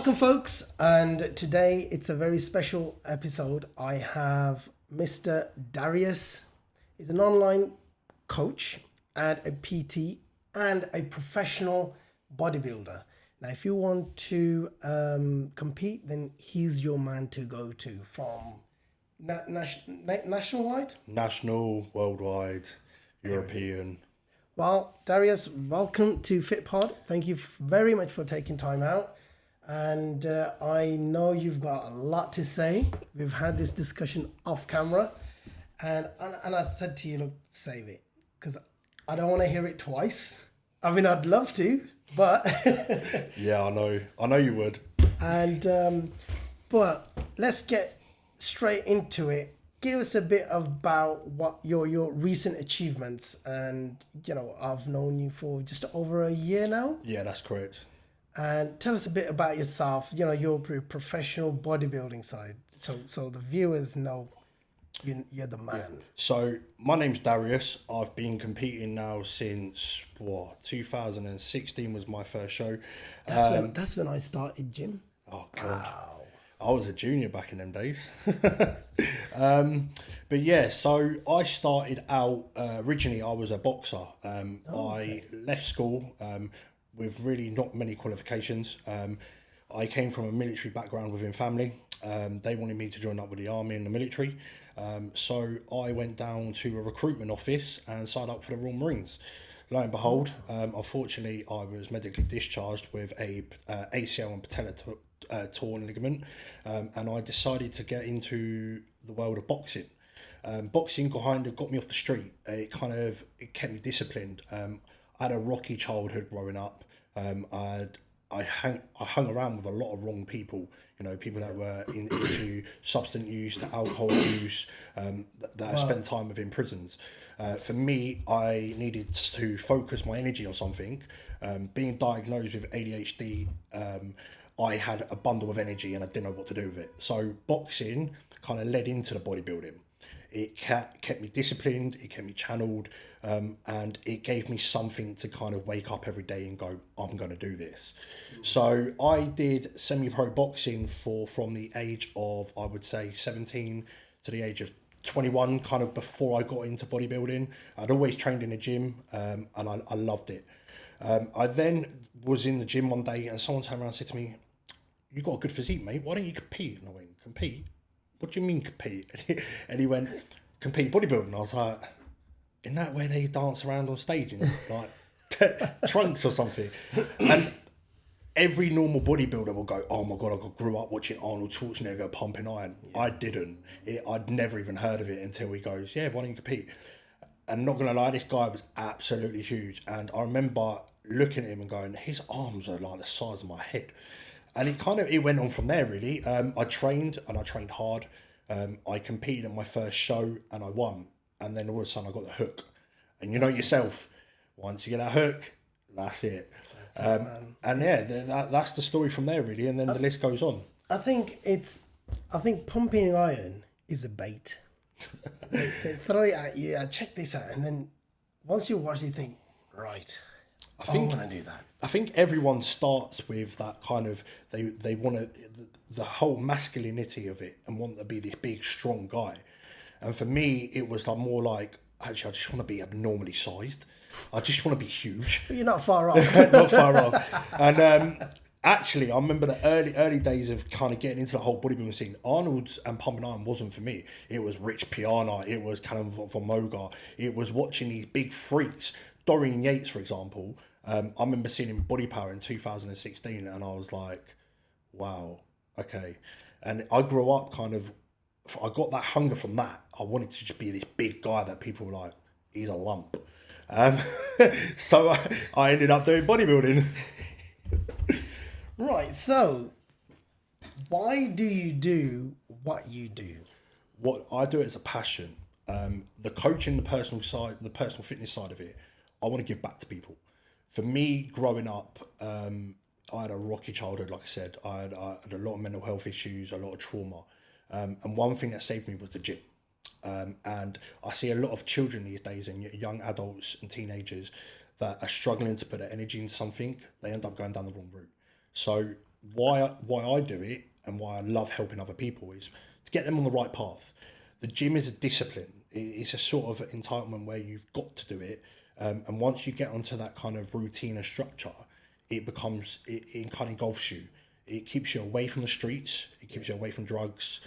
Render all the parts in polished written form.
Welcome, folks, and today it's a very special episode. I have Mr. Darius. He's an online coach and a PT and a professional bodybuilder. Now, if you want to compete, then he's your man to go to from nationwide? National, worldwide, European. Well, Darius, welcome to Fitpod. Thank you very much for taking time out. And I know you've got a lot to say. We've had this discussion off camera. And I said to you, look, save it. Because I don't want to hear it twice. I mean, I'd love to, but... Yeah, I know you would. And, but let's get straight into it. Give us a bit about what your recent achievements. And, you know, I've known you for just over a year now. Yeah, that's correct. And tell us a bit about yourself, you know, your professional bodybuilding side. So the viewers know you're the man. Yeah. So my name's Darius. I've been competing now since, 2016 was my first show. That's when I started gym. Oh, God. Wow. I was a junior back in them days. But yeah, so I started out, originally I was a boxer. I left school with really not many qualifications. I came from a military background within family. They wanted me to join up with the army and the military. So I went down to a recruitment office and signed up for the Royal Marines. Lo and behold, unfortunately, I was medically discharged with a ACL and patella torn ligament, and I decided to get into the world of boxing. Boxing kind of got me off the street. It kept me disciplined. I had a rocky childhood growing up. I hung around with a lot of wrong people, you know, people that were into substance use, to alcohol use, that I spent time within prisons. For me, I needed to focus my energy on something. Being diagnosed with ADHD, I had a bundle of energy and I didn't know what to do with it. So boxing kind of led into the bodybuilding. It kept me disciplined, it kept me channeled, and it gave me something to kind of wake up every day and go, I'm going to do this. So I did semi-pro boxing from the age of, I would say, 17 to the age of 21, kind of before I got into bodybuilding. I'd always trained in a gym, and I loved it. I then was in the gym one day and someone turned around and said to me, "You got a good physique, mate. Why don't you compete?" And I went, "Compete? What do you mean compete?" And he went, "Compete bodybuilding." I was like, "Isn't that where they dance around on stage in like trunks or something?" And every normal bodybuilder will go, "Oh my God, I grew up watching Arnold Schwarzenegger pumping iron." Yeah. I didn't. I'd never even heard of it until he goes, "Yeah, why don't you compete?" And not going to lie, this guy was absolutely huge. And I remember looking at him and going, his arms are like the size of my head. And it went on from there, really. I trained hard. I competed at my first show and I won. And then all of a sudden I got the hook. And you know yourself, once you get that hook, that's it. Man. And yeah, that's the story from there, really. And then the list goes on. I think pumping iron is a bait. They throw it at you, check this out. And then once you watch it, you think, right, I want to do that. I think everyone starts with that kind of, they want to, the whole masculinity of it and want to be this big, strong guy. And for me, it was more like, actually, I just want to be abnormally sized. I just want to be huge. You're not far off. Not far off. And actually, I remember the early days of kind of getting into the whole bodybuilding scene. Arnold and pumping iron wasn't for me. It was Rich Piana. It was Callum von Mogar. It was watching these big freaks. Dorian Yates, for example. I remember seeing him Body Power in 2016 and I was like, wow, okay. And I grew up I got that hunger from that. I wanted to just be this big guy that people were like, he's a lump. So I ended up doing bodybuilding. Right, so why do you do what you do? What I do it as a passion. The coaching, the personal fitness side of it, I want to give back to people. For me, growing up, I had a rocky childhood, like I said. I had a lot of mental health issues, a lot of trauma. And one thing that saved me was the gym. And I see a lot of children these days and young adults and teenagers that are struggling to put their energy into something. They end up going down the wrong route. So why I do it and why I love helping other people is to get them on the right path. The gym is a discipline. It's a sort of entitlement where you've got to do it. And once you get onto that kind of routine and structure, it kind of engulfs you. It keeps you away from the streets. It keeps you away from drugs,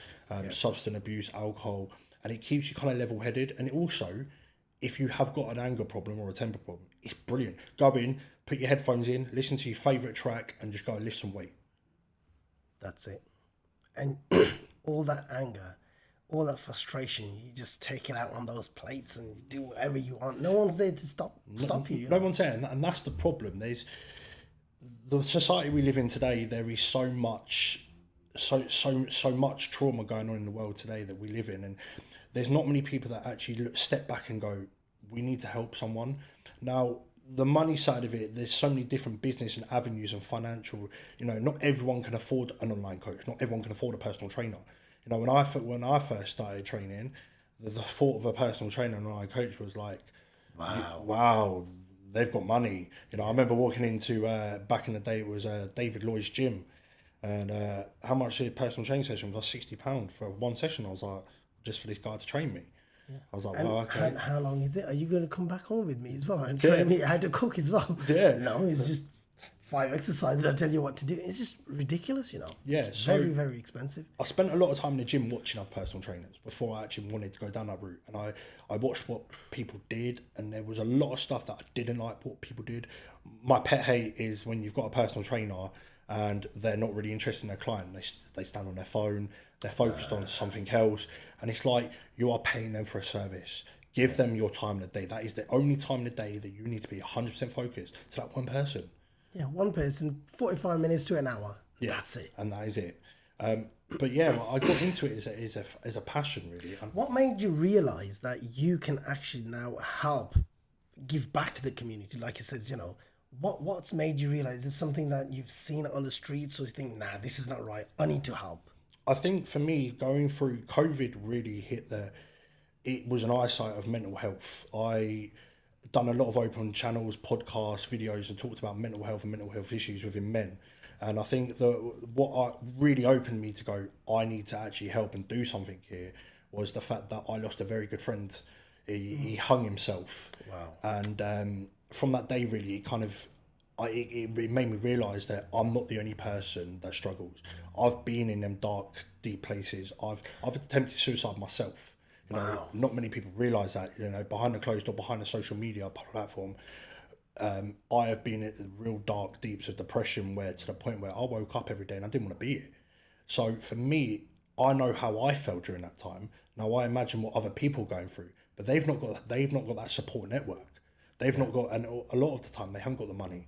substance abuse, alcohol, and it keeps you kind of level-headed. And it also, if you have got an anger problem or a temper problem, it's brilliant. Go in, put your headphones in, listen to your favourite track, and just go and listen, wait. That's it. And all that anger, all that frustration, you just take it out on those plates and you do whatever you want. No one's there to stop you. No one's there, and that's the problem. There's the society we live in today. There is so much trauma going on in the world today that we live in, and there's not many people that actually step back and go, we need to help someone. Now, the money side of it, there's so many different business and avenues and financial, not everyone can afford an online coach. Not everyone can afford a personal trainer. When I first started training, the thought of a personal trainer and an online coach was like, wow, they've got money. I remember walking into, back in the day, it was David Lloyd's gym. And how much a personal training session was? Like £60 for one session. I was like, just for this guy to train me. Yeah. I was like, wow, okay. How long is it? Are you going to come back home with me as well and train me how to cook as well? Yeah. No, it's just 5 exercises. I tell you what to do. It's just ridiculous, Yeah, it's very, very expensive. I spent a lot of time in the gym watching other personal trainers before I actually wanted to go down that route. And I watched what people did, and there was a lot of stuff that I didn't like what people did. My pet hate is when you've got a personal trainer and they're not really interested in their client. They stand on their phone, they're focused on something else, and it's like you are paying them for a service. Give them your time in the day. That is the only time in the day that you need to be 100% focused to that one person. Yeah, one person, 45 minutes to an hour. Yeah, that's it. And that is it. But yeah, I got into it as a passion, really. What made you realise that you can actually now help give back to the community? Like you said, what's made you realise it's something that you've seen on the streets, or you think, nah, this is not right, I need to help? I think for me, going through COVID really it was an eyesight of mental health. I done a lot of open channels, podcasts, videos, and talked about mental health and mental health issues within men. And I think that what really opened me to go, I need to actually help and do something here, was the fact that I lost a very good friend. He hung himself. Wow. And from that day, really, it made me realise that I'm not the only person that struggles. I've been in them dark, deep places. I've attempted suicide myself. Wow. Not many people realise that. Behind the closed door, behind the social media platform, I have been at the real dark deeps of depression, where to the point where I woke up every day and I didn't want to be it. So for me, I know how I felt during that time. Now I imagine what other people are going through, but they've not got that support network. They've not got, and a lot of the time they haven't got the money.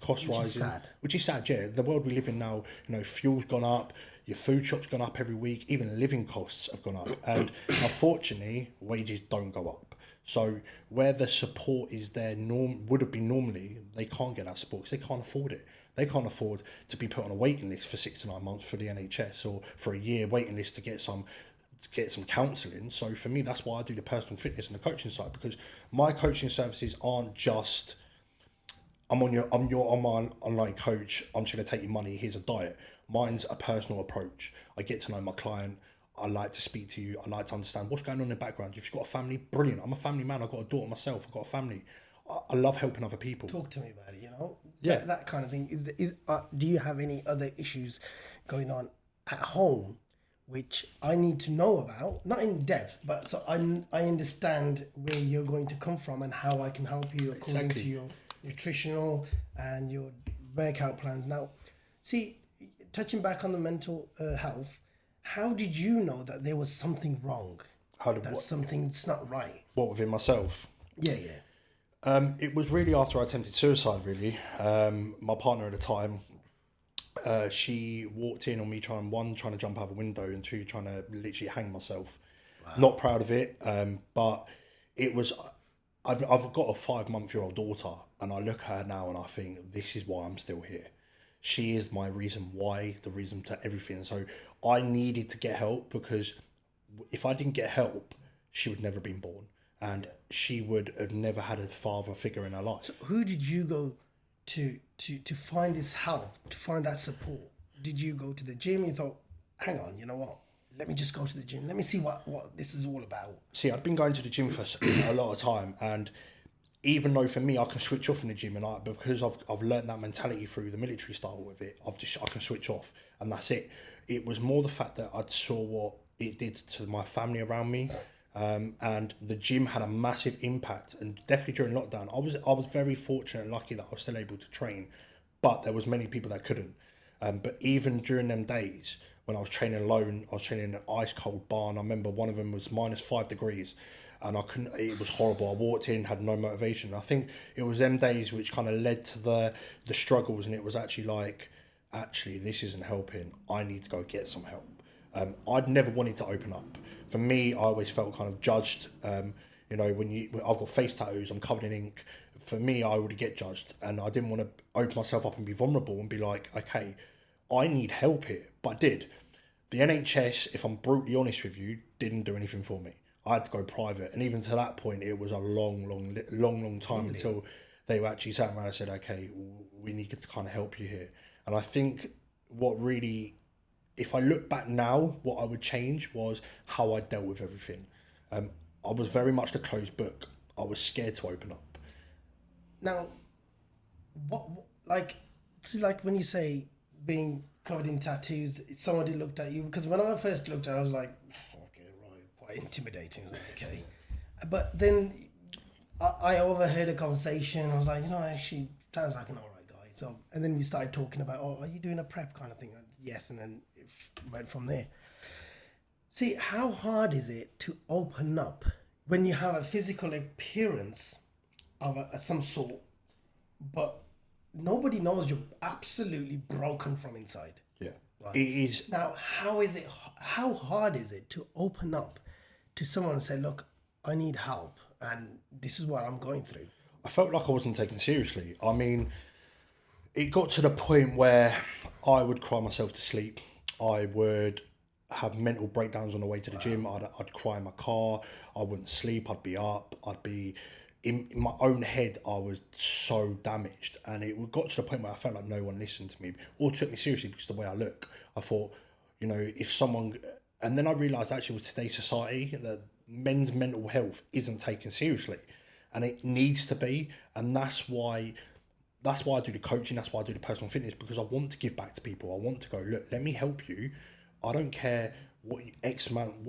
Cost rising, which is sad. Yeah, the world we live in now. Fuel's gone up. Your food shop's gone up every week. Even living costs have gone up, and unfortunately, wages don't go up. So where the support is there, would have been normally, they can't get that support because they can't afford it. They can't afford to be put on a waiting list for 6 to 9 months for the NHS, or for a year waiting list to get some counselling. So for me, that's why I do the personal fitness and the coaching side, because my coaching services aren't just, I'm your online coach, I'm just going to take your money, here's a diet. Mine's a personal approach. I get to know my client. I like to speak to you. I like to understand what's going on in the background. If you've got a family, brilliant. I'm a family man. I've got a daughter myself. I've got a family. I love helping other people. Talk to me about it, Yeah. That kind of thing. Do you have any other issues going on at home which I need to know about? Not in depth, but so I understand where you're going to come from and how I can help you according to your nutritional and your workout plans. Now, see, touching back on the mental health, how did you know that there was something wrong? Something's not right? What, within myself? Yeah. It was really after I attempted suicide, really. My partner at the time, she walked in on me trying to jump out of a window, and 2, trying to literally hang myself. Wow. Not proud of it, but it was... I've got a 5-month-old daughter, and I look at her now and I think, this is why I'm still here. She is my reason why, the reason to everything. So I needed to get help, because if I didn't get help, she would never have been born, and she would have never had a father figure in her life. So who did you go to find this help, to find that support? Did you go to the gym? You thought, hang on, you know what? Let me just go to the gym. Let me see what this is all about. See, I'd been going to the gym for a lot of time, and even though for me I can switch off in the gym, and because I've learned that mentality through the military style with it, I can switch off, and that's it. It was more the fact that I saw what it did to my family around me, and the gym had a massive impact. And definitely during lockdown, I was very fortunate and lucky that I was still able to train, but there was many people that couldn't. But even during them days when I was training alone, I was training in an ice cold barn. I remember one of them was -5 degrees, and I couldn't. It was horrible. I walked in, had no motivation. I think it was them days which kind of led to the struggles, and it was actually like, actually, this isn't helping. I need to go get some help. I'd never wanted to open up. For me, I always felt kind of judged. You know, I've got face tattoos, I'm covered in ink. For me, I already get judged, and I didn't want to open myself up and be vulnerable and be like, okay, I need help here. But I did. The NHS, if I'm brutally honest with you, didn't do anything for me. I had to go private, and even to that point, it was a long time until they were actually sat around and said, okay, we need to kind of help you here. And I think what really, if I look back now, what I would change was how I dealt with everything. I was very much the closed book. I was scared to open up. Now, what like, it's like when you say being covered in tattoos, somebody looked at you, because when I first looked at it, I was like, okay, right, quite intimidating. I was like, okay. But then I overheard a conversation. I was like, you know, actually sounds like an alright guy. So, and then we started talking about, oh, are you doing a prep kind of thing? Yes, and then it went from there. See, how hard is it to open up when you have a physical appearance of some sort, but nobody knows you're absolutely broken from inside? Yeah, right? It is. Now, how hard is it to open up to someone and say, look, I need help, and this is what I'm going through? I felt like I wasn't taken seriously. I mean, it got to the point where I would cry myself to sleep. I would have mental breakdowns on the way to the gym. I'd cry in my car. I wouldn't sleep. I'd be up. I'd be in my own head. I was so damaged, and it got to the point where I felt like no one listened to me or took me seriously because of the way I look. I thought, you know, if someone, and then I realised actually with today's society that men's mental health isn't taken seriously, and it needs to be. And that's why I do the coaching. That's why I do the personal fitness, because I want to give back to people. I want to go, look, let me help you. I don't care what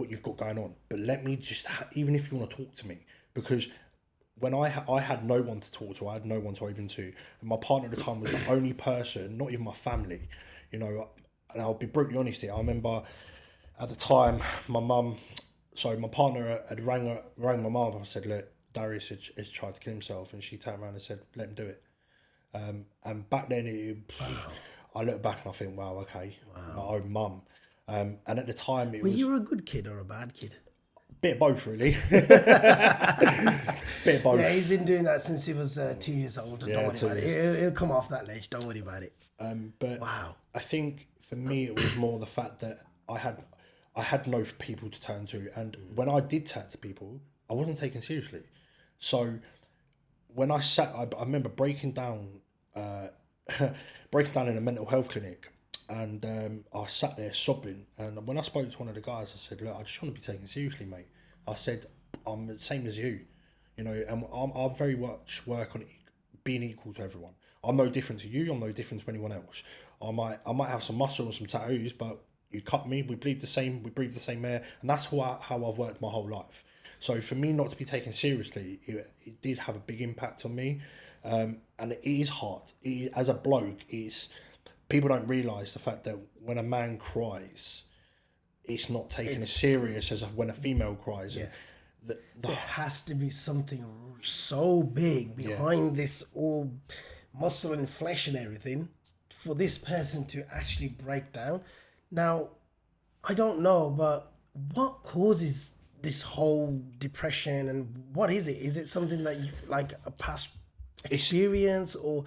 you've got going on, but let me just, even if you want to talk to me, because when I had no one to talk to, I had no one to open to, and my partner at the time was the only person, not even my family, you know. And I'll be brutally honest here. I remember at the time, my partner had rang my mum and said, look, Darius has tried to kill himself, and she turned around and said, let him do it. And back then, I look back and I think, wow, okay, my own mum. And at the time, Were you a good kid or a bad kid? Bit of both, really. Bit of both. Yeah, he's been doing that since he was 2 years old. Don't worry about it. He'll come off that ledge. Don't worry about it. But wow. I think for me, it was more the fact that I had no people to turn to, and when I did turn to people, I wasn't taken seriously. So when I sat, I remember breaking down in a mental health clinic. And I sat there sobbing, and when I spoke to one of the guys, I said, look, I just want to be taken seriously, mate. I said, I'm the same as you, you know, and I'm very much work on being equal to everyone. I'm no different to you, I'm no different to anyone else. I might have some muscle and some tattoos, but you cut me, we bleed the same, we breathe the same air, and that's how I've worked my whole life. So for me not to be taken seriously, it did have a big impact on me, and it is hard. As a bloke, people don't realise the fact that when a man cries, it's not taken as serious as when a female cries. Yeah. There has to be something so big behind this all muscle and flesh and everything for this person to actually break down. Now, I don't know, but what causes this whole depression, and what is it? Is it something that you, like a past experience, or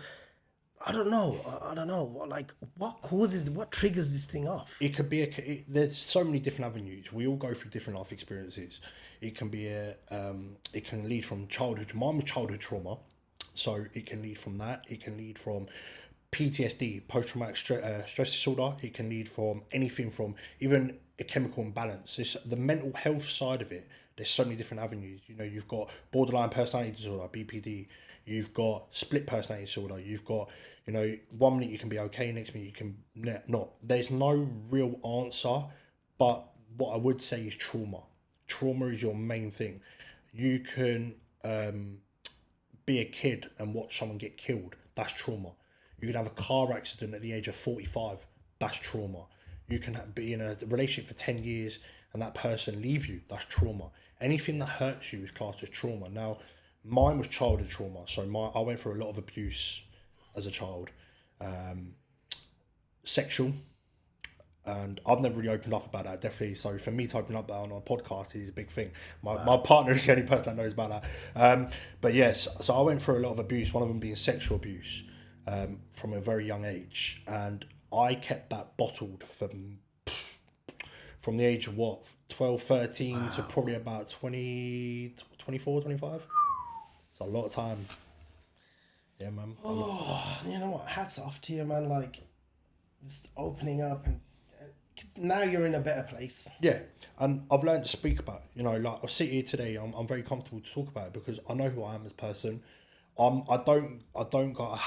I don't know. Like, what triggers this thing off? It could be there's so many different avenues. We all go through different life experiences. It can be it can lead from childhood. Mine was childhood trauma. So it can lead from that. It can lead from PTSD, post-traumatic stress disorder. It can lead from anything from even a chemical imbalance. The mental health side of it. There's so many different avenues. You know, you've got borderline personality disorder, BPD. You've got split personality disorder. You've got, you know, 1 minute you can be okay, next minute you can not. There's no real answer, but what I would say is trauma. Trauma is your main thing. You can be a kid and watch someone get killed. That's trauma. You can have a car accident at the age of 45. That's trauma. You can be in a relationship for 10 years and that person leave you. That's trauma. Anything that hurts you is classed as trauma. Now, mine was childhood trauma. So I went through a lot of abuse as a child. Sexual. And I've never really opened up about that, definitely. So for me to open up that on a podcast is a big thing. My partner is the only person that knows about that. But yes, so I went through a lot of abuse, one of them being sexual abuse from a very young age. And I kept that bottled from the age of 12, 13 to probably about 20, 24, 25. It's a lot of time. Yeah, man. Oh, you know what? Hats off to you, man. Like, just opening up and now you're in a better place. Yeah, and I've learned to speak about it. You know, like I sit here today, I'm very comfortable to talk about it because I know who I am as a person. I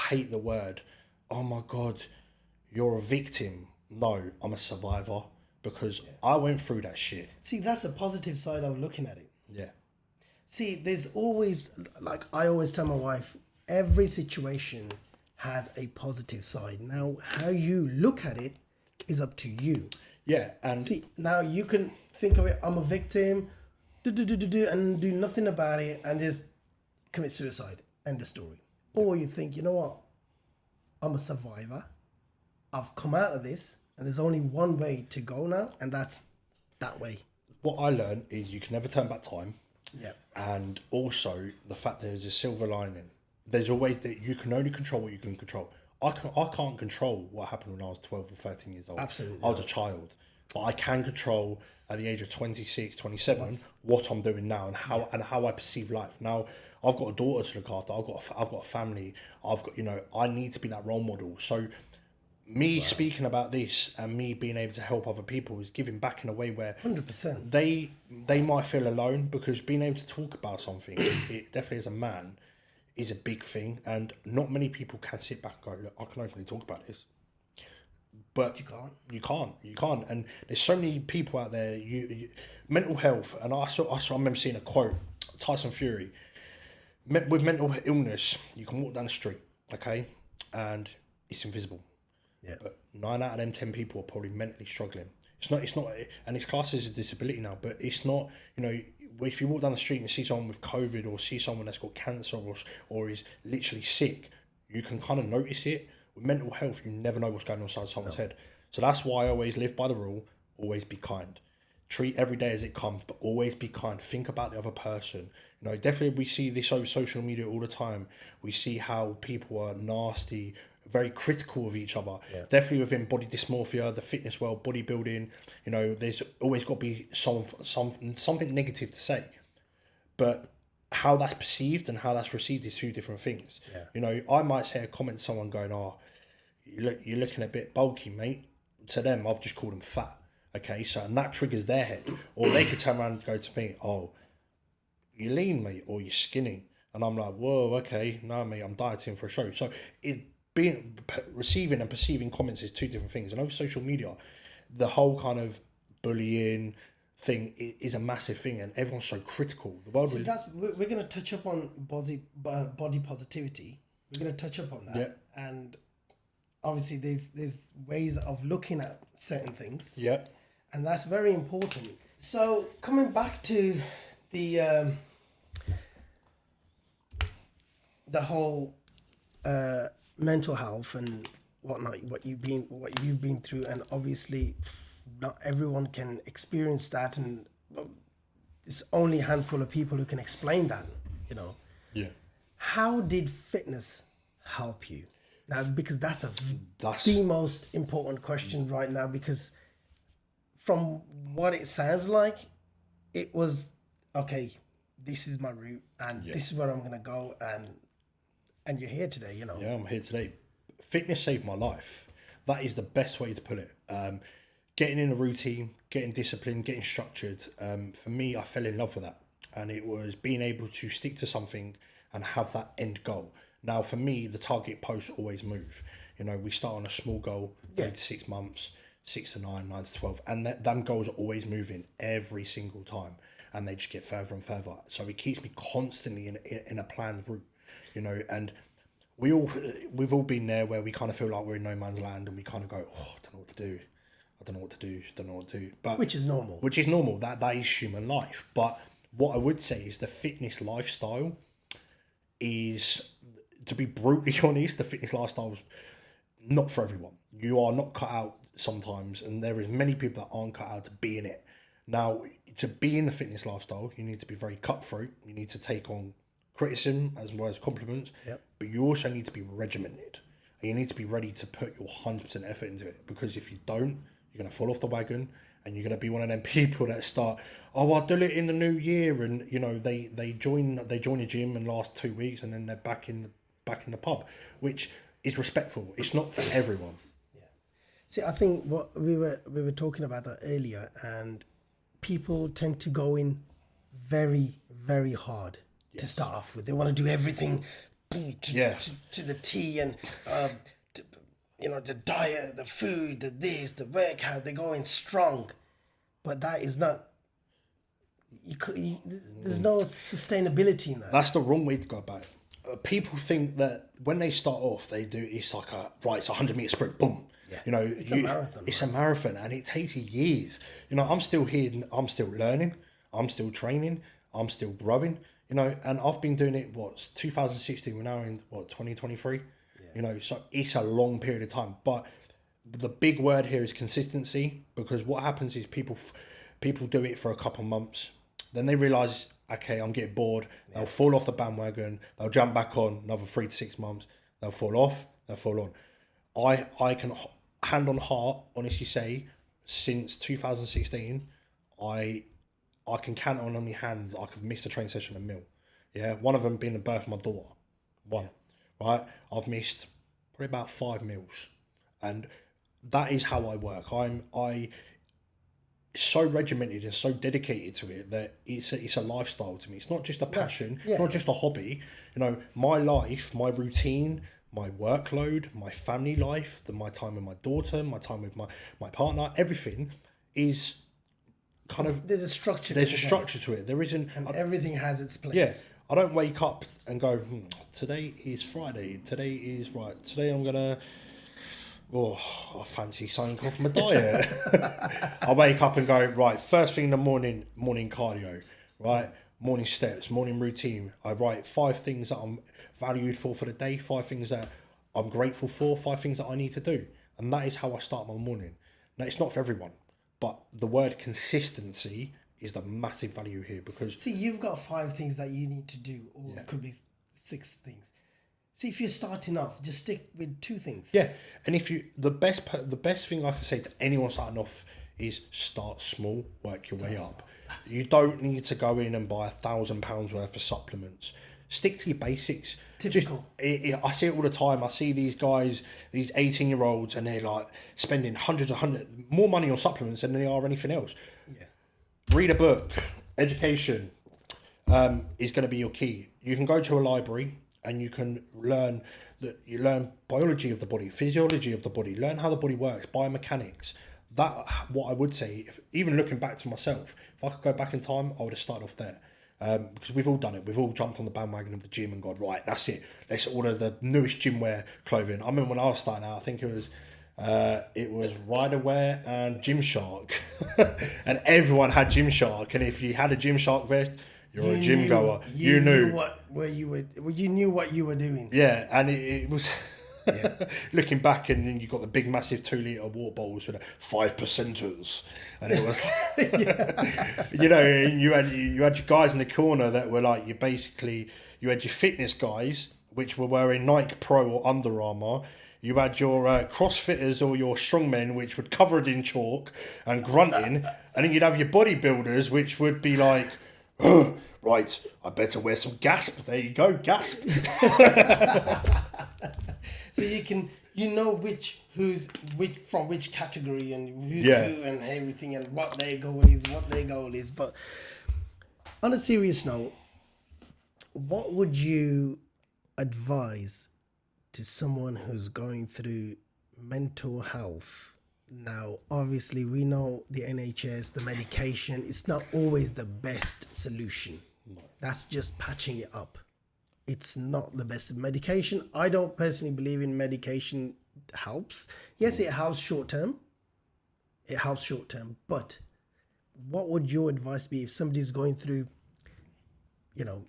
hate the word, oh my God, you're a victim. No, I'm a survivor because I went through that shit. See, that's a positive side of looking at it. Yeah. See, there's always, like I always tell my wife, every situation has a positive side. Now, how you look at it is up to you. Yeah, and see, now you can think of it, I'm a victim, and do nothing about it and just commit suicide. End of story. Or you think, you know what? I'm a survivor. I've come out of this and there's only one way to go now, and that's that way. What I learned is you can never turn back time. Yeah. And also the fact there's a silver lining. There's always that you can only control what you can control. I can't control what happened when I was 12 or 13 years old. Absolutely. I was a child. But I can control at the age of 26, 27 what I'm doing now and how I perceive life. Now, I've got a daughter to look after. I've got a family. I've got, you know, I need to be that role model. So me speaking about this and me being able to help other people is giving back in a way where 100%. They might feel alone, because being able to talk about something, it definitely as a man, is a big thing, and not many people can sit back and go, look, I can openly talk about this. But you can't, and there's so many people out there. You mental health, and I remember seeing a quote, Tyson Fury. With mental illness, you can walk down the street, okay, and it's invisible. Yeah. But 9 out of them 10 people are probably mentally struggling. It's not, and it's classed as a disability now, but it's not. You know, if you walk down the street and see someone with COVID or see someone that's got cancer or is literally sick, you can kind of notice it. With mental health, you never know what's going on inside someone's head. So that's why I always live by the rule, always be kind. Treat every day as it comes, but always be kind. Think about the other person. You know, definitely we see this over social media all the time. We see how people are nasty, very critical of each other. Yeah. Definitely within body dysmorphia, the fitness world, bodybuilding, you know, there's always got to be something negative to say. But how that's perceived and how that's received is two different things. Yeah. You know, I might say a comment to someone going, oh, you're looking a bit bulky, mate. To them, I've just called them fat. Okay, so and that triggers their head. Or they could turn around and go to me, oh, you're lean, mate, or you're skinny. And I'm like, whoa, okay, no, mate, I'm dieting for a show. So receiving and perceiving comments is two different things. And over social media, the whole kind of bullying thing is a massive thing, and everyone's so critical. The world. So we're going to touch up on body positivity. We're going to touch up on that. Yeah. And obviously, there's ways of looking at certain things. Yeah. And that's very important. So coming back to the whole mental health and whatnot, what you've been through, and obviously not everyone can experience that, and it's only a handful of people who can explain that, you know. Yeah. How did fitness help you? Now, because that's the most important question right now, because from what it sounds like, it was, okay, this is my route and this is where I'm going to go, and And you're here today, you know. Yeah, I'm here today. Fitness saved my life. That is the best way to put it. Getting in a routine, getting disciplined, getting structured. For me, I fell in love with that. And it was being able to stick to something and have that end goal. Now, for me, the target posts always move. You know, we start on a small goal, 3 to 6 months, 6 to 9, 9 to 12. And them goals are always moving every single time. And they just get further and further. So it keeps me constantly in a planned route, you know. And we've all been there where we kind of feel like we're in no man's land and we kind of go, oh, I don't know what to do. I don't know what to do. Don't know what to do. But which is normal. Which is normal. That is human life. But what I would say is the fitness lifestyle is, to be brutally honest, the fitness lifestyle is not for everyone. You are not cut out sometimes, and there is many people that aren't cut out to be in it. Now, to be in the fitness lifestyle, you need to be very cutthroat. You need to take on criticism as well as compliments. Yep. But you also need to be regimented. And you need to be ready to put your 100% effort into it. Because if you don't, you're going to fall off the wagon. And you're going to be one of them people that start, oh, I'll do it in the new year. And, you know, they join a gym and last 2 weeks and then they're back in the pub, which is respectful. It's not for everyone. Yeah. See, I think what we were talking about that earlier, and people tend to go in very, very hard to start off with. They want to do everything to the T, and you know, the diet, the food, the this, the workout. They go in strong, but that is not. There's no sustainability in that. That's the wrong way to go about it. People think that when they start off, it's like it's a 100-meter sprint, boom. Yeah. You know, it's a marathon. It's a marathon, and it takes years. You know, I'm still here. I'm still learning. I'm still training. I'm still growing. You know, and I've been doing it. 2016. We're now in 2023. Yeah. You know, so it's a long period of time. But the big word here is consistency, because what happens is people do it for a couple of months, then they realize, okay, I'm getting bored. They'll fall off the bandwagon. They'll jump back on another 3 to 6 months. They'll fall off. They'll fall on. I can hand on heart honestly say, since 2016, I can count on my hands. I could miss a train session a meal. Yeah, one of them being the birth of my daughter. One, right? I've missed probably about 5 meals, and that is how I work. I so regimented and so dedicated to it that it's a lifestyle to me. It's not just a passion. Yeah. It's not just a hobby. You know, my life, my routine, my workload, my family life, my time with my daughter, my time with my partner, everything is kind of... There's a structure to it. There isn't... And everything has its place. Yeah. I don't wake up and go, today is Friday. Today I'm going to... Oh, I fancy something off my diet. I wake up and go, right, first thing in the morning cardio, right? Morning steps, morning routine. I write 5 things that I'm valued for the day, 5 things that I'm grateful for, 5 things that I need to do. And that is how I start my morning. Now, it's not for everyone, but the word consistency is the massive value here, because... See, you've got 5 things that you need to do, or it could be 6 things. See, if you're starting off, just stick with 2 things. Yeah, and if you the best thing I can say to anyone starting off is start small, work your way up. You don't need to go in and buy £1,000 worth of supplements. Stick to your basics. Typical. I see it all the time. I see these guys, these 18-year-olds, and they're like spending hundreds more money on supplements than they are anything else. Yeah. Read a book. Education is going to be your key. You can go to a library and you can learn biology of the body, physiology of the body, learn how the body works, biomechanics. That, what I would say, even looking back to myself, if I could go back in time, I would have started off there. Because we've all done it. We've all jumped on the bandwagon of the gym and gone, right, that's it. Let's order the newest gym wear clothing. I remember when I was starting out, I think it was Riderwear and Gymshark. And everyone had Gymshark. And if you had a Gymshark vest, you're a gym goer. You knew what you were doing. Yeah, and it was... Yeah. Looking back, and then you got the big massive 2-litre water bottles with 5%ers, and it was you know, you had your guys in the corner that were like, you had your fitness guys which were wearing Nike Pro or Under Armour. You had your CrossFitters or your strongmen which were covered in chalk and grunting, and then you'd have your bodybuilders which would be like, Right, I better wear some gasp. There you go, gasp. So you know which from which category and who's Yeah. who and everything and what their goal is. But on a serious note, what would you advise to someone who's going through mental health? Now, obviously, we know the NHS, the medication, it's not always the best solution. No. That's just patching it up. It's not the best medication. I don't personally believe in medication helps. Yes, it helps short term. But what would your advice be if somebody's going through,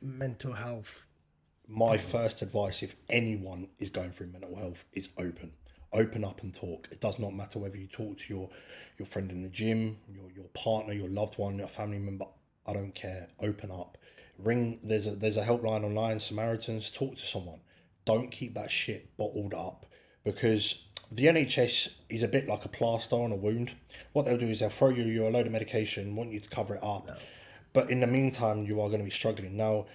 mental health? My first advice, if anyone is going through mental health, is open up and talk. It does not matter whether you talk to your friend in the gym, your partner, your loved one, your family member. I don't care. Open up. Ring. There's a helpline online, Samaritans. Talk to someone. Don't keep that shit bottled up, because the NHS is a bit like a plaster on a wound. What they'll do is they'll throw you a load of medication, want you to cover it up. No. But in the meantime, you are going to be struggling. Now,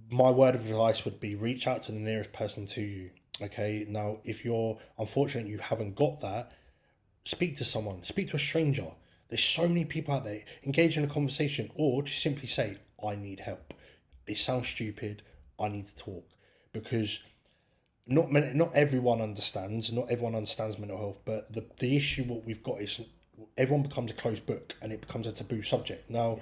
my word of advice would be reach out to the nearest person to you. Okay, now if you're unfortunate you haven't got that, speak to someone, speak to a stranger. There's so many people out there. Engage in a conversation, or just simply say, I need help. It sounds stupid, I need to talk, because not everyone understands mental health, but the issue what we've got is everyone becomes a closed book and it becomes a taboo subject. Now,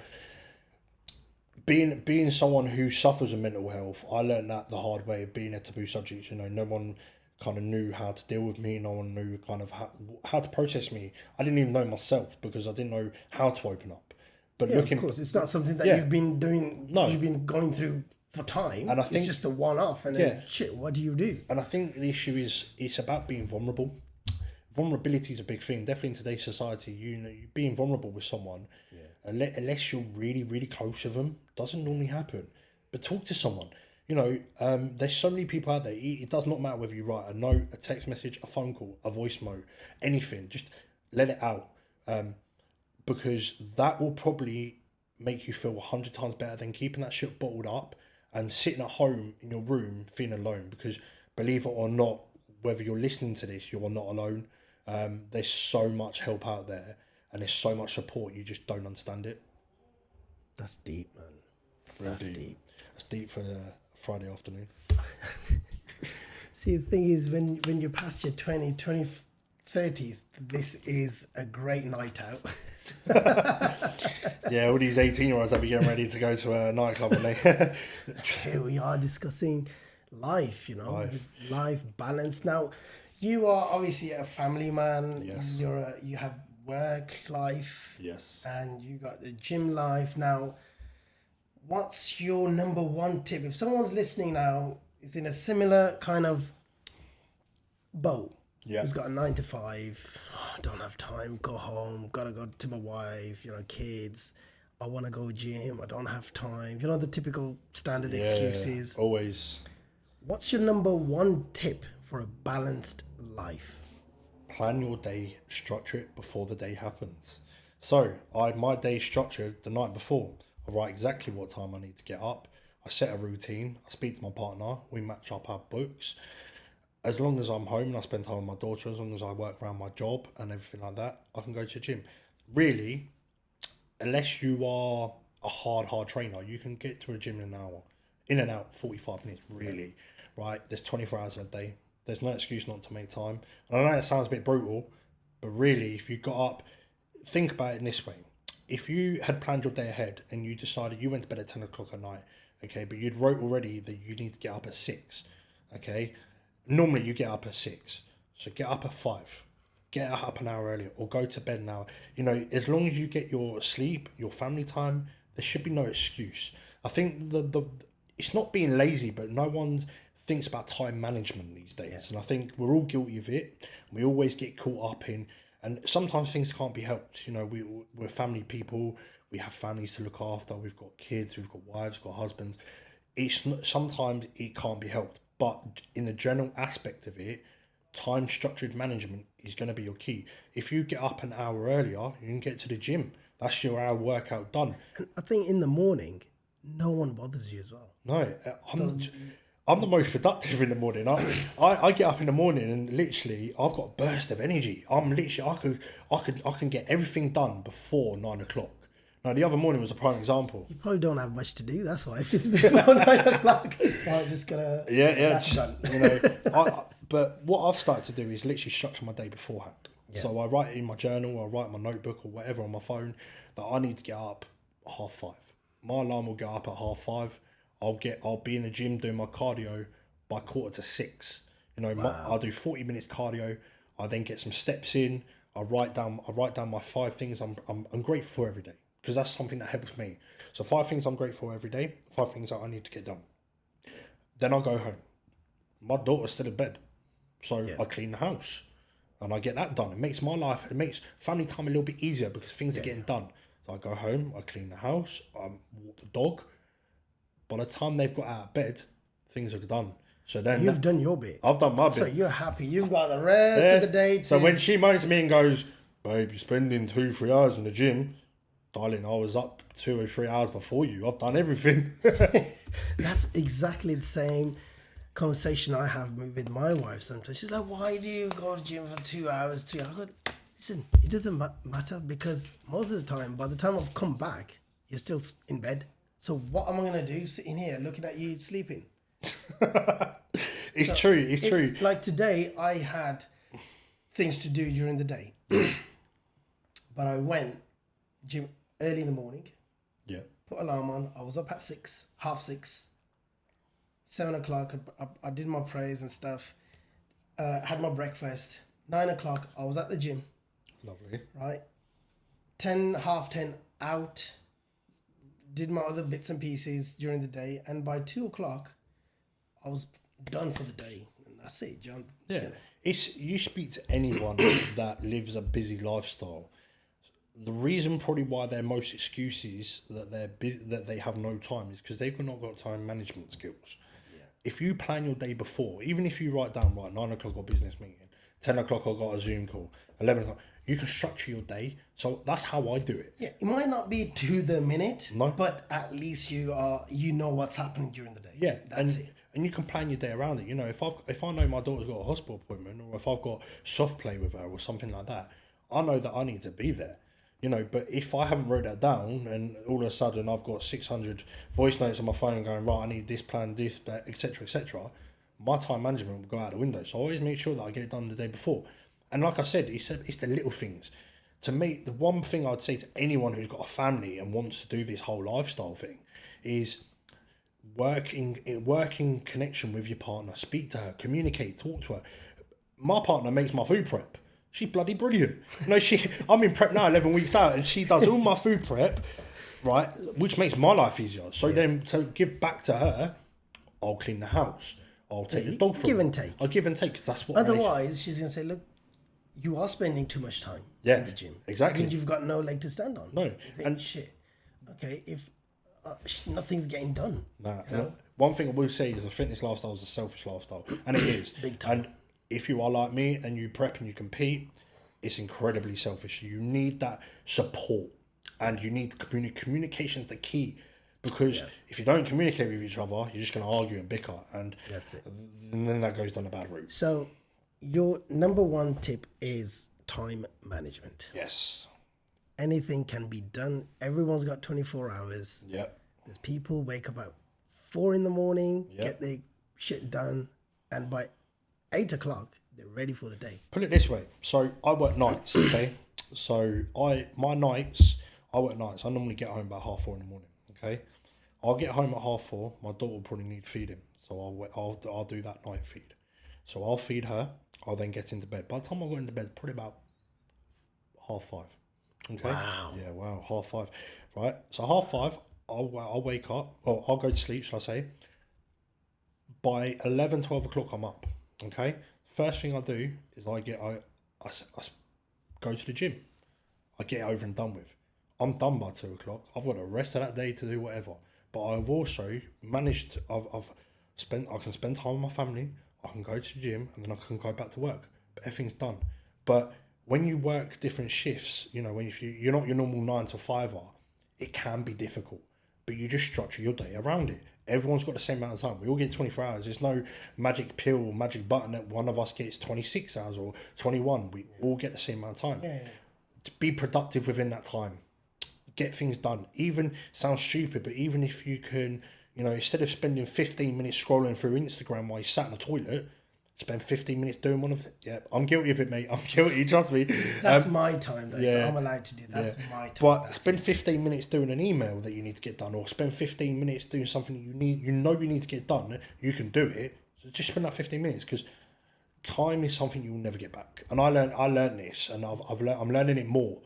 being someone who suffers with mental health, I learned that the hard way of being a taboo subject. No one kind of knew how to deal with me. No one knew kind of how to process me. I didn't even know myself because I didn't know how to open up. But of course, it's not something that you've been doing. No, you've been going through for time. And I think it's just a one-off. And then shit, what do you do? And I think the issue is it's about being vulnerable. Vulnerability is a big thing, definitely in today's society. You being vulnerable with someone. Unless you're really, really close with them, doesn't normally happen. But talk to someone. There's so many people out there. It does not matter whether you write a note, a text message, a phone call, a voice note, anything. Just let it out. Because that will probably make you feel 100 times better than keeping that shit bottled up and sitting at home in your room feeling alone. Because believe it or not, whether you're listening to this, you are not alone. There's so much help out there. And there's so much support, you just don't understand it. That's deep, man. That's deep. That's deep for a Friday afternoon. See, the thing is, when you're past your 30s, this is a great night out. Yeah, all these 18-year-olds will be getting ready to go to a nightclub, aren't they? Here we are discussing life, life balance. Now, you are obviously a family man. Yes. You have work life, yes, and you got the gym life. Now, what's your number one tip if someone's listening now is in a similar kind of boat? Who's got a 9 to 5, don't have time, go home, gotta go to my wife, kids, I want to go gym, I don't have time, the typical standard excuses. Always. What's your number one tip for a balanced life? Plan your day, structure it before the day happens. So, my day structured the night before. I write exactly what time I need to get up. I set a routine. I speak to my partner. We match up our books. As long as I'm home and I spend time with my daughter, as long as I work around my job and everything like that, I can go to the gym. Really, unless you are a hard trainer, you can get to a gym in an hour. In and out, 45 minutes, really. Right? There's 24 hours in a day. There's no excuse not to make time. And I know that sounds a bit brutal, but really, if you got up, think about it in this way. If you had planned your day ahead and you decided you went to bed at 10 o'clock at night, okay, but you'd wrote already that you need to get up at 6, okay? Normally you get up at 6, so get up at 5. Get up an hour earlier or go to bed now. As long as you get your sleep, your family time, there should be no excuse. I think the it's not being lazy, but no one thinks about time management these days. And I think we're all guilty of it. We always get caught up in, and sometimes things can't be helped. We're family people. We have families to look after. We've got kids. We've got wives. We've got husbands. Sometimes it can't be helped. But in the general aspect of it, time-structured management is going to be your key. If you get up an hour earlier, you can get to the gym. That's your hour workout done. And I think in the morning, no one bothers you as well. No, I'm the most productive in the morning. I get up in the morning and literally I've got a burst of energy. I can get everything done before 9 o'clock. Now the other morning was a prime example. You probably don't have much to do. That's why if it's before 9 o'clock, I'm just gonna But what I've started to do is literally structure my day beforehand. Yeah. So I write it in my journal, or I write in my notebook or whatever on my phone that I need to get up 5:30. My alarm will go up at 5:30. I'll be in the gym doing my cardio by 5:45. I'll do 40 minutes cardio. I then get some steps in. I write down my 5 things I'm grateful for every day, because that's something that helps me. So 5 things I'm grateful for every day, 5 things that I need to get done. Then I go home. My daughter's still in bed, so I clean the house and I get that done. It makes family time a little bit easier because things are getting done. So I go home, I clean the house, I walk the dog. By the time they've got out of bed, things are done. So then you've done your bit. I've done my bit. So you're happy. You've got the rest of the day. So when she moans at me and goes, "Babe, you're spending 2-3 hours in the gym," darling, I was up 2 or 3 hours before you. I've done everything. That's exactly the same conversation I have with my wife sometimes. She's like, "Why do you go to the gym for 2 hours? 2 hours?" I go, listen, it doesn't matter, because most of the time, by the time I've come back, you're still in bed. So what am I going to do sitting here looking at you sleeping? It's true. Like today, I had things to do during the day. But I went gym early in the morning. Yeah. Put alarm on. I was up at 6, 6:30. 7 o'clock, I did my prayers and stuff. Had my breakfast. 9 o'clock, I was at the gym. Lovely. Right? 10, 10:30 out. Did my other bits and pieces during the day, and by 2 o'clock, I was done for the day, and that's it, John. Yeah, you speak to anyone that lives a busy lifestyle. The reason probably why their most excuses that they're busy, that they have no time, is because they've not got time management skills. Yeah. If you plan your day before, even if you write down, right, 9 o'clock got a business meeting, 10 o'clock I got a Zoom call, 11 o'clock. You can structure your day. So that's how I do it. Yeah, it might not be to the minute, no, but at least you know what's happening during the day. Yeah, that's it. And you can plan your day around it. If I know my daughter's got a hospital appointment, or if I've got soft play with her or something like that, I know that I need to be there. But if I haven't wrote that down and all of a sudden I've got 600 voice notes on my phone going, right, I need this plan, this, that, etc., my time management will go out the window. So I always make sure that I get it done the day before. And like I said, it's the little things. To me, the one thing I'd say to anyone who's got a family and wants to do this whole lifestyle thing is work in connection with your partner. Speak to her, communicate, talk to her. My partner makes my food prep. She's bloody brilliant. I'm in prep now, 11 weeks out, and she does all my food prep, right, which makes my life easier. So then to give back to her, I'll clean the house. I'll take the dog for give and take. I'll give and take, because that's what. Otherwise, she's gonna say, "Look, you are spending too much time in the gym. Exactly. You've got no leg to stand on." No, and shit. Okay, if nothing's getting done. Nah. One thing I will say is a fitness lifestyle is a selfish lifestyle, and it is big time. And if you are like me and you prep and you compete, it's incredibly selfish. You need that support, and you need communication's the key. Because if you don't communicate with each other, you're just going to argue and bicker, and that's it. And then that goes down a bad route. So, your number one tip is time management. Yes. Anything can be done. Everyone's got 24 hours. Yep. There's people wake up at 4 a.m, get their shit done, and by 8 o'clock, they're ready for the day. Put it this way. So, I work nights, okay? So, I work nights. I normally get home about 4:30 in the morning, okay? I'll get home at 4:30. My daughter will probably need feeding, so I'll do that night feed. So I'll feed her. I'll then get into bed. By the time I got into bed, probably about 5:30. Okay. Wow. Yeah. Wow. 5:30. Right. So 5:30, I'll wake up. Well, I'll go to sleep. Shall I say? By 11, 12 o'clock, I'm up. Okay. First thing I do is I go to the gym. I get it over and done with. I'm done by 2 o'clock. I've got the rest of that day to do whatever. But I've also managed. I can spend time with my family. I can go to the gym, and then I can go back to work. But everything's done. But when you work different shifts, you know, when if you're not your normal 9 to 5, it can be difficult, but you just structure your day around it. Everyone's got the same amount of time. We all get 24 hours. There's no magic pill or magic button that one of us gets 26 hours or 21. We all get the same amount of time. Yeah. To be productive within that time. Get things done. Even, sounds stupid, but even if you can, you know, instead of spending 15 minutes scrolling through Instagram while you sat in the toilet, spend 15 minutes doing one of it. Yeah, I'm guilty of it, mate. I'm guilty, trust me. That's my time, though. Yeah. I'm allowed to do that. That's my time. But spend 15 minutes doing an email that you need to get done, or spend 15 minutes doing something that you need to get done. You can do it. So just spend that 15 minutes, because time is something you'll never get back. And I learned this, and I'm learning it more.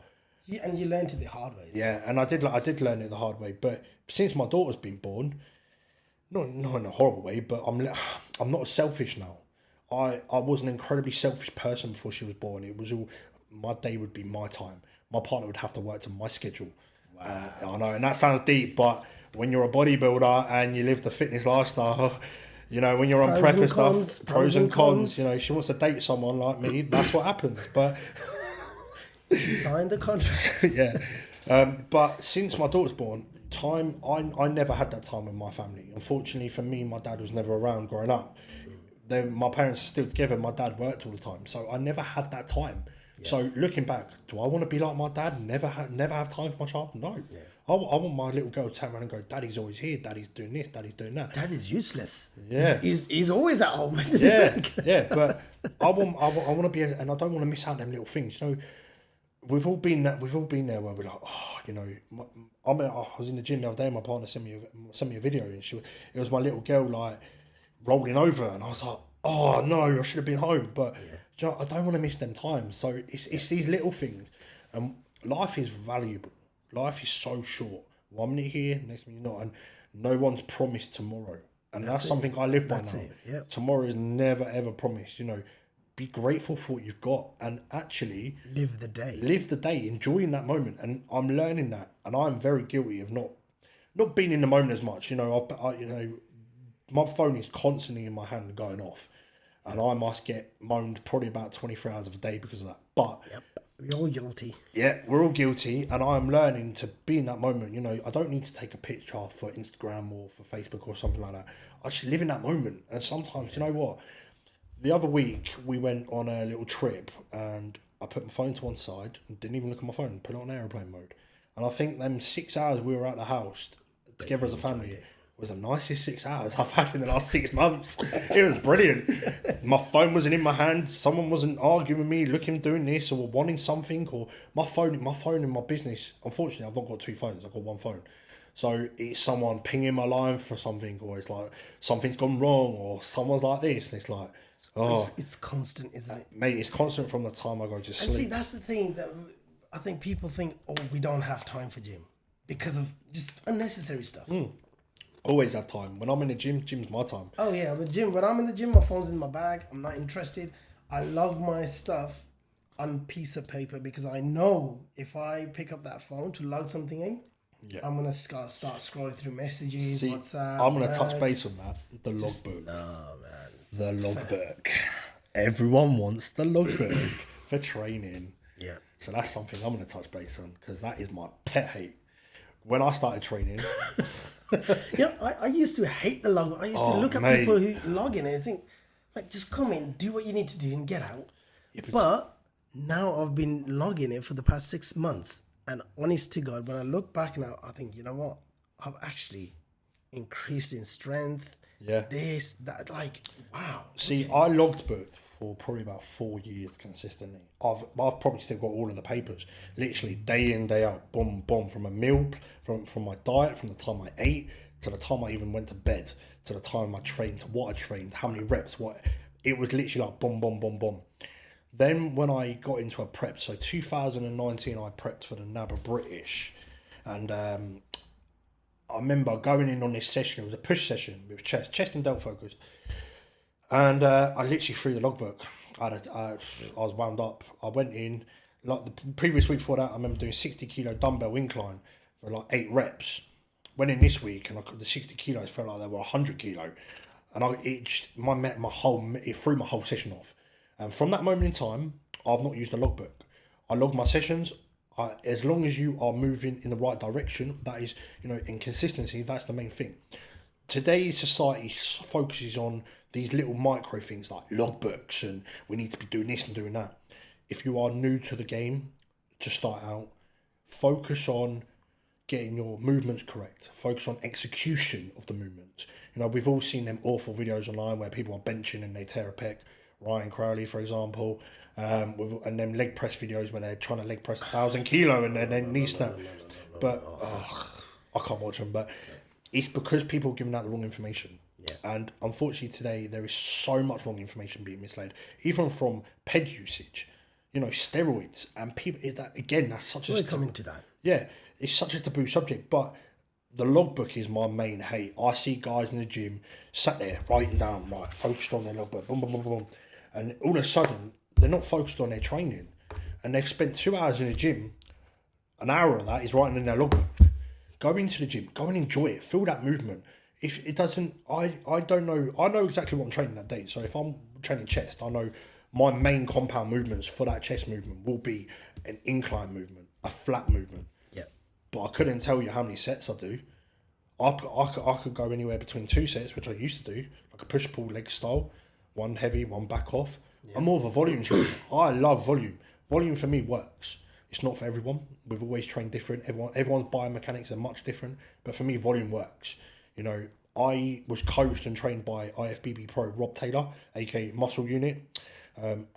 Yeah, and you learned it the hard way. Yeah, and I did learn it the hard way. But since my daughter's been born, not in a horrible way, but I'm not selfish now. I was an incredibly selfish person before she was born. It was all, my day would be my time. My partner would have to work to my schedule. Wow. I know, and that sounds deep, but when you're a bodybuilder and you live the fitness lifestyle, you know, when you're on prep and stuff, pros and cons, you know, she wants to date someone like me, that's what happens. But you signed the contract. Yeah. But since my daughter's born, I never had that time with my family. Unfortunately for me, my dad was never around growing up. My parents are still together. My dad worked all the time, so I never had that time. Yeah. So looking back, do I want to be like my dad? Never have time for my child? No. Yeah. I want my little girl to turn around and go, Daddy's always here. Daddy's doing this. Daddy's doing that. Dad is useless. Yeah. He's always at home. Yeah. But I want to be, and I don't want to miss out them little things. You know, we've all been there where we're like, oh, you know, I was in the gym the other day. And my partner sent me a video, and it was my little girl like rolling over, and I was like, oh no, I should have been home. But you know, I don't want to miss them times. So it's these little things. Life is valuable. Life is so short. 1 minute here, next minute not, and no one's promised tomorrow. And that's something I live by now. Yep. Tomorrow is never ever promised. You know, be grateful for what you've got, and actually live the day, enjoying that moment. And I'm learning that, and I'm very guilty of not being in the moment as much. You know, you know, my phone is constantly in my hand going off, and I must get moaned probably about 24 hours of a day because of that. But we're all guilty. Yeah, we're all guilty, and I'm learning to be in that moment. You know, I don't need to take a picture for Instagram or for Facebook or something like that. I just live in that moment. And sometimes, you know what? The other week, we went on a little trip, and I put my phone to one side and didn't even look at my phone, put it on airplane mode. And I think them 6 hours we were at the house together as a family was the nicest 6 hours I've had in the last 6 months. It was brilliant. My phone wasn't in my hand. Someone wasn't arguing with me, doing this or wanting something, or my phone in my business. Unfortunately, I've not got 2 phones. I've got 1 phone. So it's someone pinging my line for something, or it's like something's gone wrong, or someone's like this, and it's like, oh, it's constant, isn't it, mate? It's constant from the time I go to sleep. And see, that's the thing that I think people think, oh, we don't have time for gym because of just unnecessary stuff. Always have time. When I'm in the gym, gym's my time. Oh yeah, when I'm in the gym, my phone's in my bag. I'm not interested. I log my stuff on piece of paper, because I know if I pick up that phone to log something in, I'm gonna start scrolling through messages, WhatsApp. I'm gonna touch base on that. The logbook. No, man. The logbook. Everyone wants the logbook for training. Yeah. So that's something I'm gonna touch base on, because that is my pet hate. When I started training. You know, I used to hate the log. I used to look at people who log in and think, like, just come in, do what you need to do and get out. Yeah, but now I've been logging it for the past 6 months. And honest to God, when I look back now, I think, you know what? I've actually increased in strength. Yeah. This, that, like, wow. See, okay. I logged booked for probably about 4 years consistently. I've probably still got all of the papers. Literally day in, day out, boom, boom, from a meal, from my diet, from the time I ate, to the time I even went to bed, to the time I trained, to what I trained, how many reps, what. It was literally like boom, boom, boom, boom. Then when I got into a prep, so 2019, I prepped for the NABA British. And I remember going in on this session. It was a push session with chest and delt focused. And I literally threw the logbook. I was wound up. I went in, like the previous week before that, I remember doing 60 kilo dumbbell incline for like 8 reps. Went in this week, and the 60 kilos felt like they were 100 kilo. And it threw my whole session off. And from that moment in time, I've not used a logbook. I log my sessions. As long as you are moving in the right direction, that is, in consistency, that's the main thing. Today's society focuses on these little micro things like logbooks and we need to be doing this and doing that. If you are new to the game, to start out, focus on getting your movements correct. Focus on execution of the movements. We've all seen them awful videos online where people are benching and they tear a pec. Ryan Crowley, for example, and them leg press videos where they're trying to leg press 1,000 kilo and then their knee snap. But I can't watch them. But it's because people are giving out the wrong information. Yeah. And unfortunately today there is so much wrong information being misled, even from ped usage, steroids, and people. That's such We're coming to that. Yeah, it's such a taboo subject, but the logbook is my main hate. I see guys in the gym sat there writing down, right, focused on their logbook, boom, boom, boom, boom, and all of a sudden they're not focused on their training, and they've spent 2 hours in the gym. An hour of that is writing in their logbook. Go into the gym, go and enjoy it, feel that movement. If it doesn't, I don't know. I know exactly what I'm training that day. So if I'm training chest, I know my main compound movements for that chest movement will be an incline movement, a flat movement. Yeah. But I couldn't tell you how many sets I do. I could go anywhere between 2 sets, which I used to do, like a push-pull leg style, one heavy, one back off. Yeah. I'm more of a volume trainer. I love volume. Volume for me works. It's not for everyone. We've always trained different. Everyone's biomechanics are much different. But for me, volume works. I was coached and trained by IFBB Pro Rob Taylor, aka Muscle Unit. And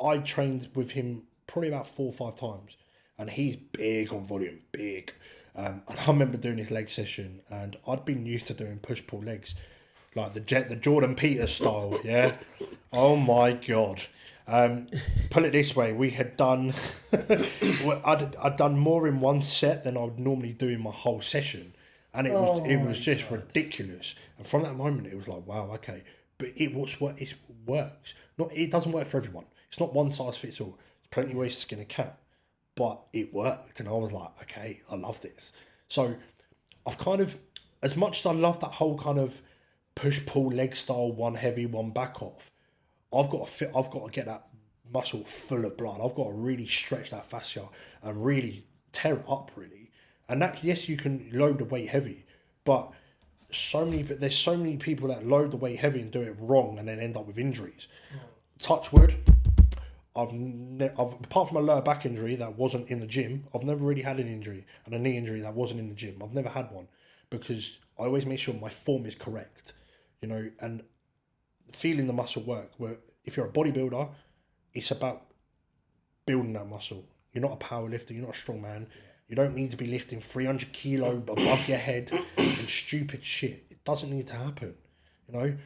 I trained with him probably about 4 or 5 times. And he's big on volume, big. And I remember doing his leg session, and I'd been used to doing push-pull legs, like the Jordan Peters style, yeah? Oh my God. Put it this way, we had done I'd done more in one set than I would normally do in my whole session, and it was just ridiculous. And from that moment it was like, wow, okay, but it works. It doesn't work for everyone. It's not one size fits all. There's plenty of ways to skin a cat, but it worked, and I was like, okay, I love this. So I've kind of, as much as I love that whole kind of push-pull leg style, one heavy, one back off, I've got to get that muscle full of blood. I've got to really stretch that fascia and really tear it up, really. And that, yes, you can load the weight heavy, but there's so many people that load the weight heavy and do it wrong and then end up with injuries. Touch wood. I've apart from a lower back injury that wasn't in the gym, I've never really had an injury, and a knee injury that wasn't in the gym. I've never had one because I always make sure my form is correct, and feeling the muscle work. Where if you're a bodybuilder, it's about building that muscle. You're not a power lifter. You're not a strong man. You don't need to be lifting 300 kilo above your head and stupid shit. It doesn't need to happen. I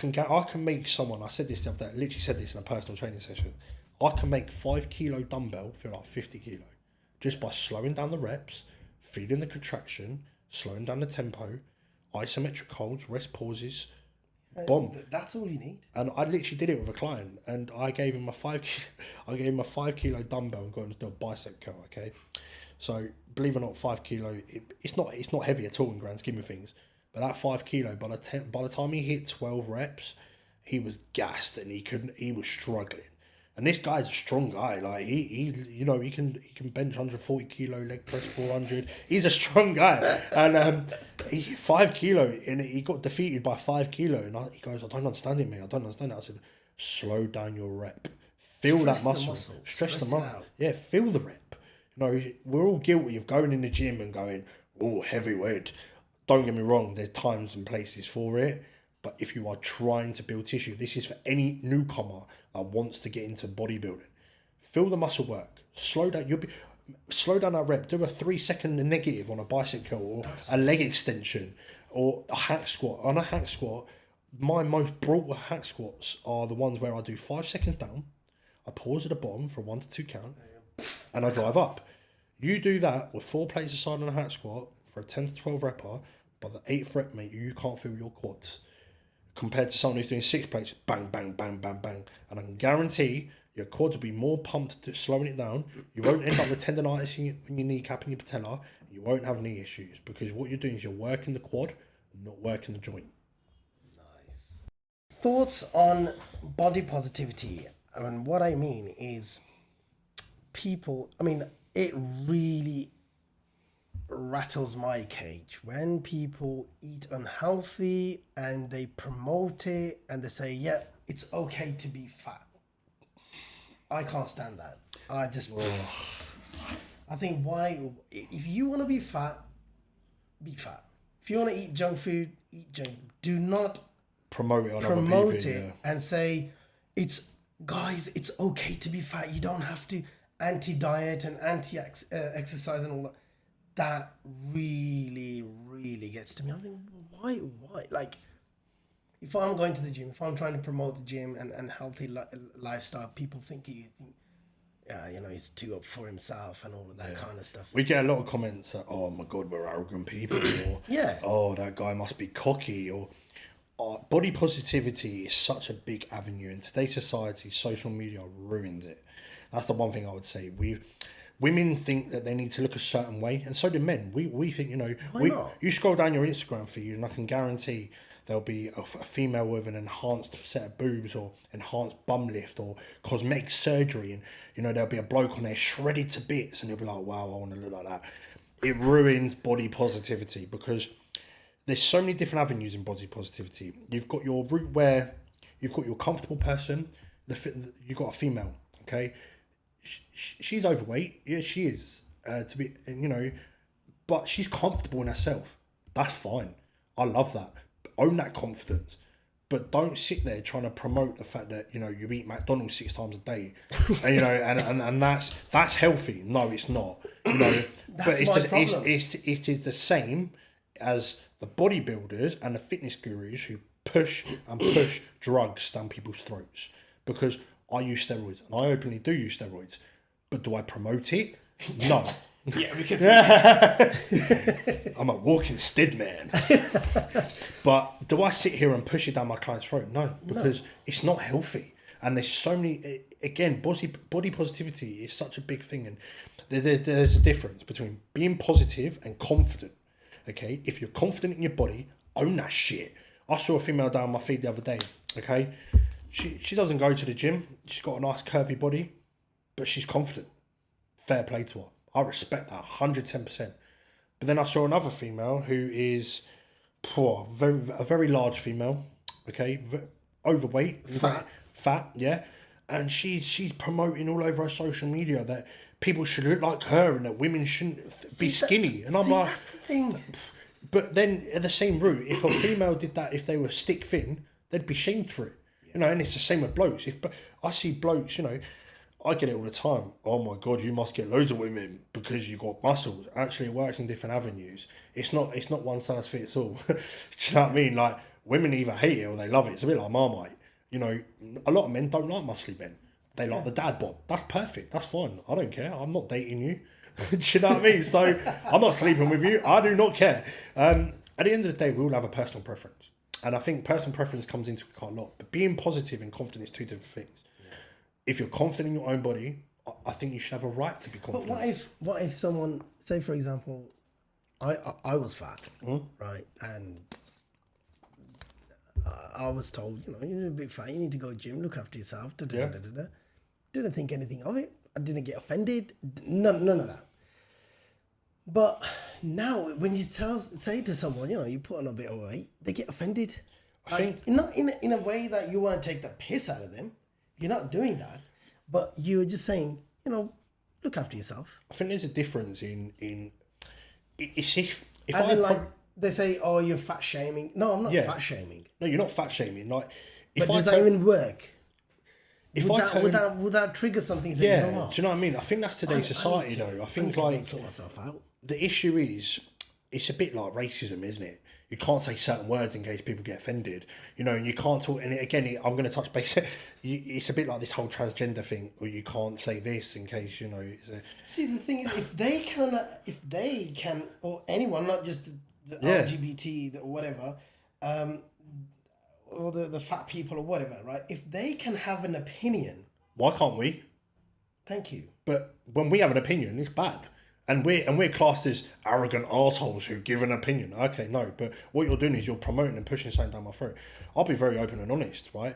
can make someone. I said this the other day. I literally said this in a personal training session. I can make 5 kilo dumbbell feel like 50 kilo, just by slowing down the reps, feeling the contraction, slowing down the tempo, isometric holds, rest pauses. Bomb. That's all you need. And I literally did it with a client, and I gave him a 5 kilo dumbbell and got him to do a bicep curl. Okay, so believe it or not, 5 kilo. It's not heavy at all in grand scheme of things. But that 5 kilo, by the time he hit 12 reps, he was gassed and he was struggling. And this guy's a strong guy. Like he can bench 140 kilo, leg press 400. He's a strong guy. And 5 kilo, and he got defeated by 5 kilo. And he goes, I don't understand it, mate. I don't understand it. I said, slow down your rep. Feel that muscle. Stress the muscle. Yeah, feel the rep. We're all guilty of going in the gym and going, oh, heavyweight. Don't get me wrong, there's times and places for it. But if you are trying to build tissue, this is for any newcomer that wants to get into bodybuilding. Feel the muscle work. Slow down. Slow down that rep. Do a 3-second negative on a bicep curl or a leg extension or a hack squat. On a hack squat, my most brutal hack squats are the ones where I do 5 seconds down, I pause at the bottom for a 1 to 2 count, and I drive up. You do that with 4 plates aside on a hack squat for a 10 to 12 repper. By the 8th rep, mate, you can't feel your quads. Compared to someone who's doing 6 plates, bang, bang, bang, bang, bang. And I can guarantee your quads will be more pumped to slowing it down. You won't end up with tendonitis in your kneecap and your patella. You won't have knee issues because what you're doing is you're working the quad, not working the joint. Nice. Thoughts on body positivity. And what I mean is people, I mean, it really rattles my cage when people eat unhealthy and they promote it and they say, yeah, it's okay to be fat. I can't stand that. I think if you want to be fat, be fat. If you want to eat junk food, eat junk. Do not promote it on promote other people, it and say, it's okay to be fat. You don't have to anti-diet and anti-exercise and all that. That really, really gets to me. I'm thinking, why? Like, if I'm going to the gym, if I'm trying to promote the gym and healthy lifestyle, people think he's too up for himself and all of that kind of stuff. We get a lot of comments that, oh my God, we're arrogant people, or oh, that guy must be cocky, or body positivity is such a big avenue in today's society. Social media ruins it. That's the one thing I would say. Women think that they need to look a certain way, and so do men. We think, you scroll down your Instagram feed and I can guarantee there'll be a female with an enhanced set of boobs or enhanced bum lift or cosmetic surgery, and there'll be a bloke on there shredded to bits and you'll be like, wow, I want to look like that. It ruins body positivity because there's so many different avenues in body positivity. You've got your route where you've got your comfortable person, you've got a female, okay? She's overweight, yeah, she is, but she's comfortable in herself. That's fine. I love that. Own that confidence, but don't sit there trying to promote the fact that you eat McDonald's 6 times a day, and that's healthy. No, it's not. But it is the same as the bodybuilders and the fitness gurus who push drugs down people's throats. Because I use steroids, and I openly do use steroids, but do I promote it? No. Yeah, we can see. I'm a walking stid man. But do I sit here and push it down my client's throat? No, because it's not healthy. And there's so many, again, body positivity is such a big thing. And there's a difference between being positive and confident. Okay, if you're confident in your body, own that shit. I saw a female down my feed the other day. Okay, she doesn't go to the gym. She's got a nice curvy body, but she's confident. Fair play to her. I respect that 110%. But then I saw another female who is a very large female, okay, overweight, fat, yeah, and she's promoting all over her social media that people should look like her and that women shouldn't be skinny. And I'm like, that's the thing. But then at the same route, if a female did that, if they were stick thin, they'd be shamed for it. And it's the same with blokes. If I see blokes, I get it all the time. Oh my God, you must get loads of women because you got muscles. Actually, it works in different avenues. It's not one size fits all. Do you know what I mean? Like, women either hate it or they love it. It's a bit like Marmite. A lot of men don't like muscly men. They like the dad bod. That's perfect. That's fine. I don't care. I'm not dating you. Do you know what I mean? So I'm not sleeping with you. I do not care. At the end of the day, we all have a personal preference. And I think personal preference comes into it quite a lot. But being positive and confident is two different things. If you're confident in your own body, I think you should have a right to be confident. But what if someone, say for example, I was fat, right, and I was told, you're a bit fat, you need to go to the gym, look after yourself. Didn't think anything of it. I didn't get offended. None of that. But now, when you say to someone, you put on a bit of weight, they get offended. I think not in a way that you want to take the piss out of them. You're not doing that, but you're just saying, look after yourself. I think there's a difference in if as in, like, they say, oh, you're fat shaming. No, I'm not fat shaming. No, you're not fat shaming. Like, but does that even work? Would that trigger something? Do you know what I mean? I think that's today's society, though. I think like sort myself out. The issue is, it's a bit like racism, isn't it? You can't say certain words in case people get offended, and you can't talk. And again, I'm going to touch base. It's a bit like this whole transgender thing, where you can't say this in case See, the thing is, if they can, or anyone, not just the LGBT or whatever, or the fat people or whatever, right? If they can have an opinion, why can't we? Thank you. But when we have an opinion, it's bad. And we're classed as arrogant assholes who give an opinion. Okay, no, but what you're doing is you're promoting and pushing something down my throat. I'll be very open and honest, right?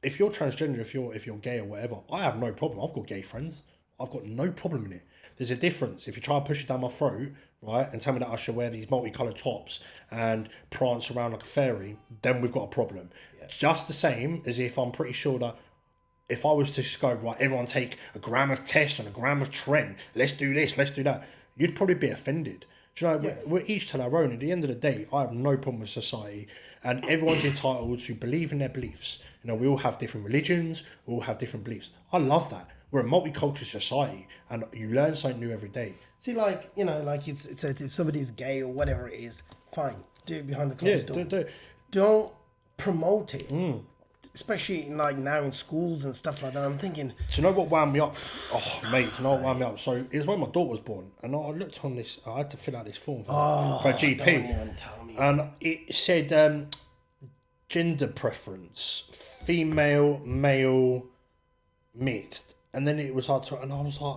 If you're transgender, if you're gay or whatever, I have no problem. I've got gay friends. I've got no problem in it. There's a difference. If you try to push it down my throat, right, and tell me that I should wear these multicoloured tops and prance around like a fairy, then we've got a problem. Yeah. Just the same as if I'm pretty sure that if I was to just go, right, everyone take a gram of Test and a gram of Trent, let's do this, let's do that, you'd probably be offended. Do you know, yeah. we're each to our own. At the end of the day, I have no problem with society, and everyone's entitled to believe in their beliefs. You know, we all have different religions, we all have different beliefs. I love that. We're a multicultural society, and you learn something new every day. See, like, you know, like it's if somebody's gay or whatever it is, fine, do it behind the closed door. Do it. Don't promote it. Especially in, like, now in schools and stuff like that. I'm thinking... Do you know what wound me up? Oh, mate, do you know what wound me up? So, it was when my daughter was born, and I looked on this... I had to fill out this form for a GP. Don't even tell me. And it said gender preference, female, male, mixed. And then it was like... And I was like,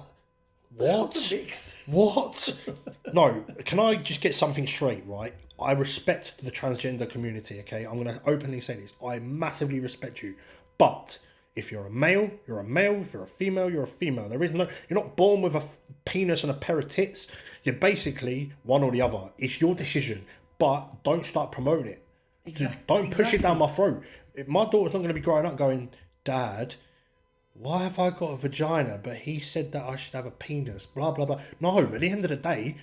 what? What's a mixed? What? No, can I just get something straight, right? I respect the transgender community, okay? I'm going to openly say this. I massively respect you. But if you're a male, you're a male. If you're a female, you're a female. There is no... You're not born with a penis and a pair of tits. You're basically one or the other. It's your decision. But don't start promoting it. Exactly. Don't push it down my throat. My daughter's not going to be growing up going, Dad, why have I got a vagina? But he said that I should have a penis. Blah, blah, blah. No, at the end of the day...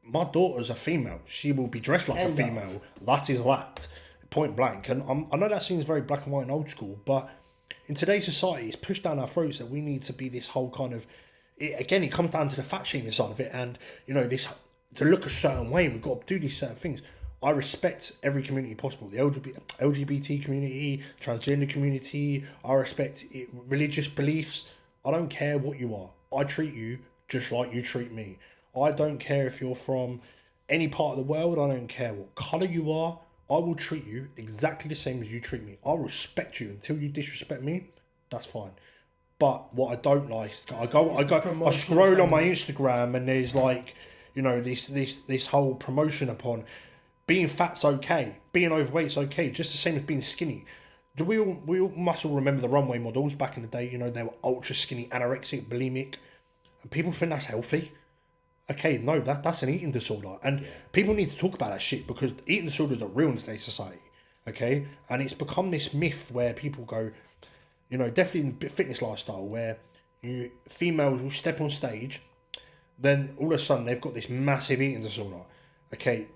My daughter's a female. She will be dressed like a female. That is that. Point blank. And I know that seems very black and white and old school, but in today's society, it's pushed down our throats that we need to be this whole kind of... It comes down to the fat shaming side of it. And, you know, this to look a certain way, we've got to do these certain things. I respect every community possible. The LGBT community, transgender community. I respect religious beliefs. I don't care what you are. I treat you just like you treat me. I don't care if you're from any part of the world. I don't care what colour you are. I will treat you exactly the same as you treat me. I'll respect you until you disrespect me. That's fine. But what I don't like is I scroll on my Instagram and there's like, you know, this whole promotion upon being fat's okay, being overweight's okay, just the same as being skinny. We all must all remember the runway models back in the day. You know, they were ultra skinny, anorexic, bulimic, and people think that's healthy. Okay, no, that's an eating disorder. And people need to talk about that shit because eating disorders are real in today's society, okay? And it's become this myth where people go, you know, definitely in the fitness lifestyle where females will step on stage, then all of a sudden they've got this massive eating disorder. Okay,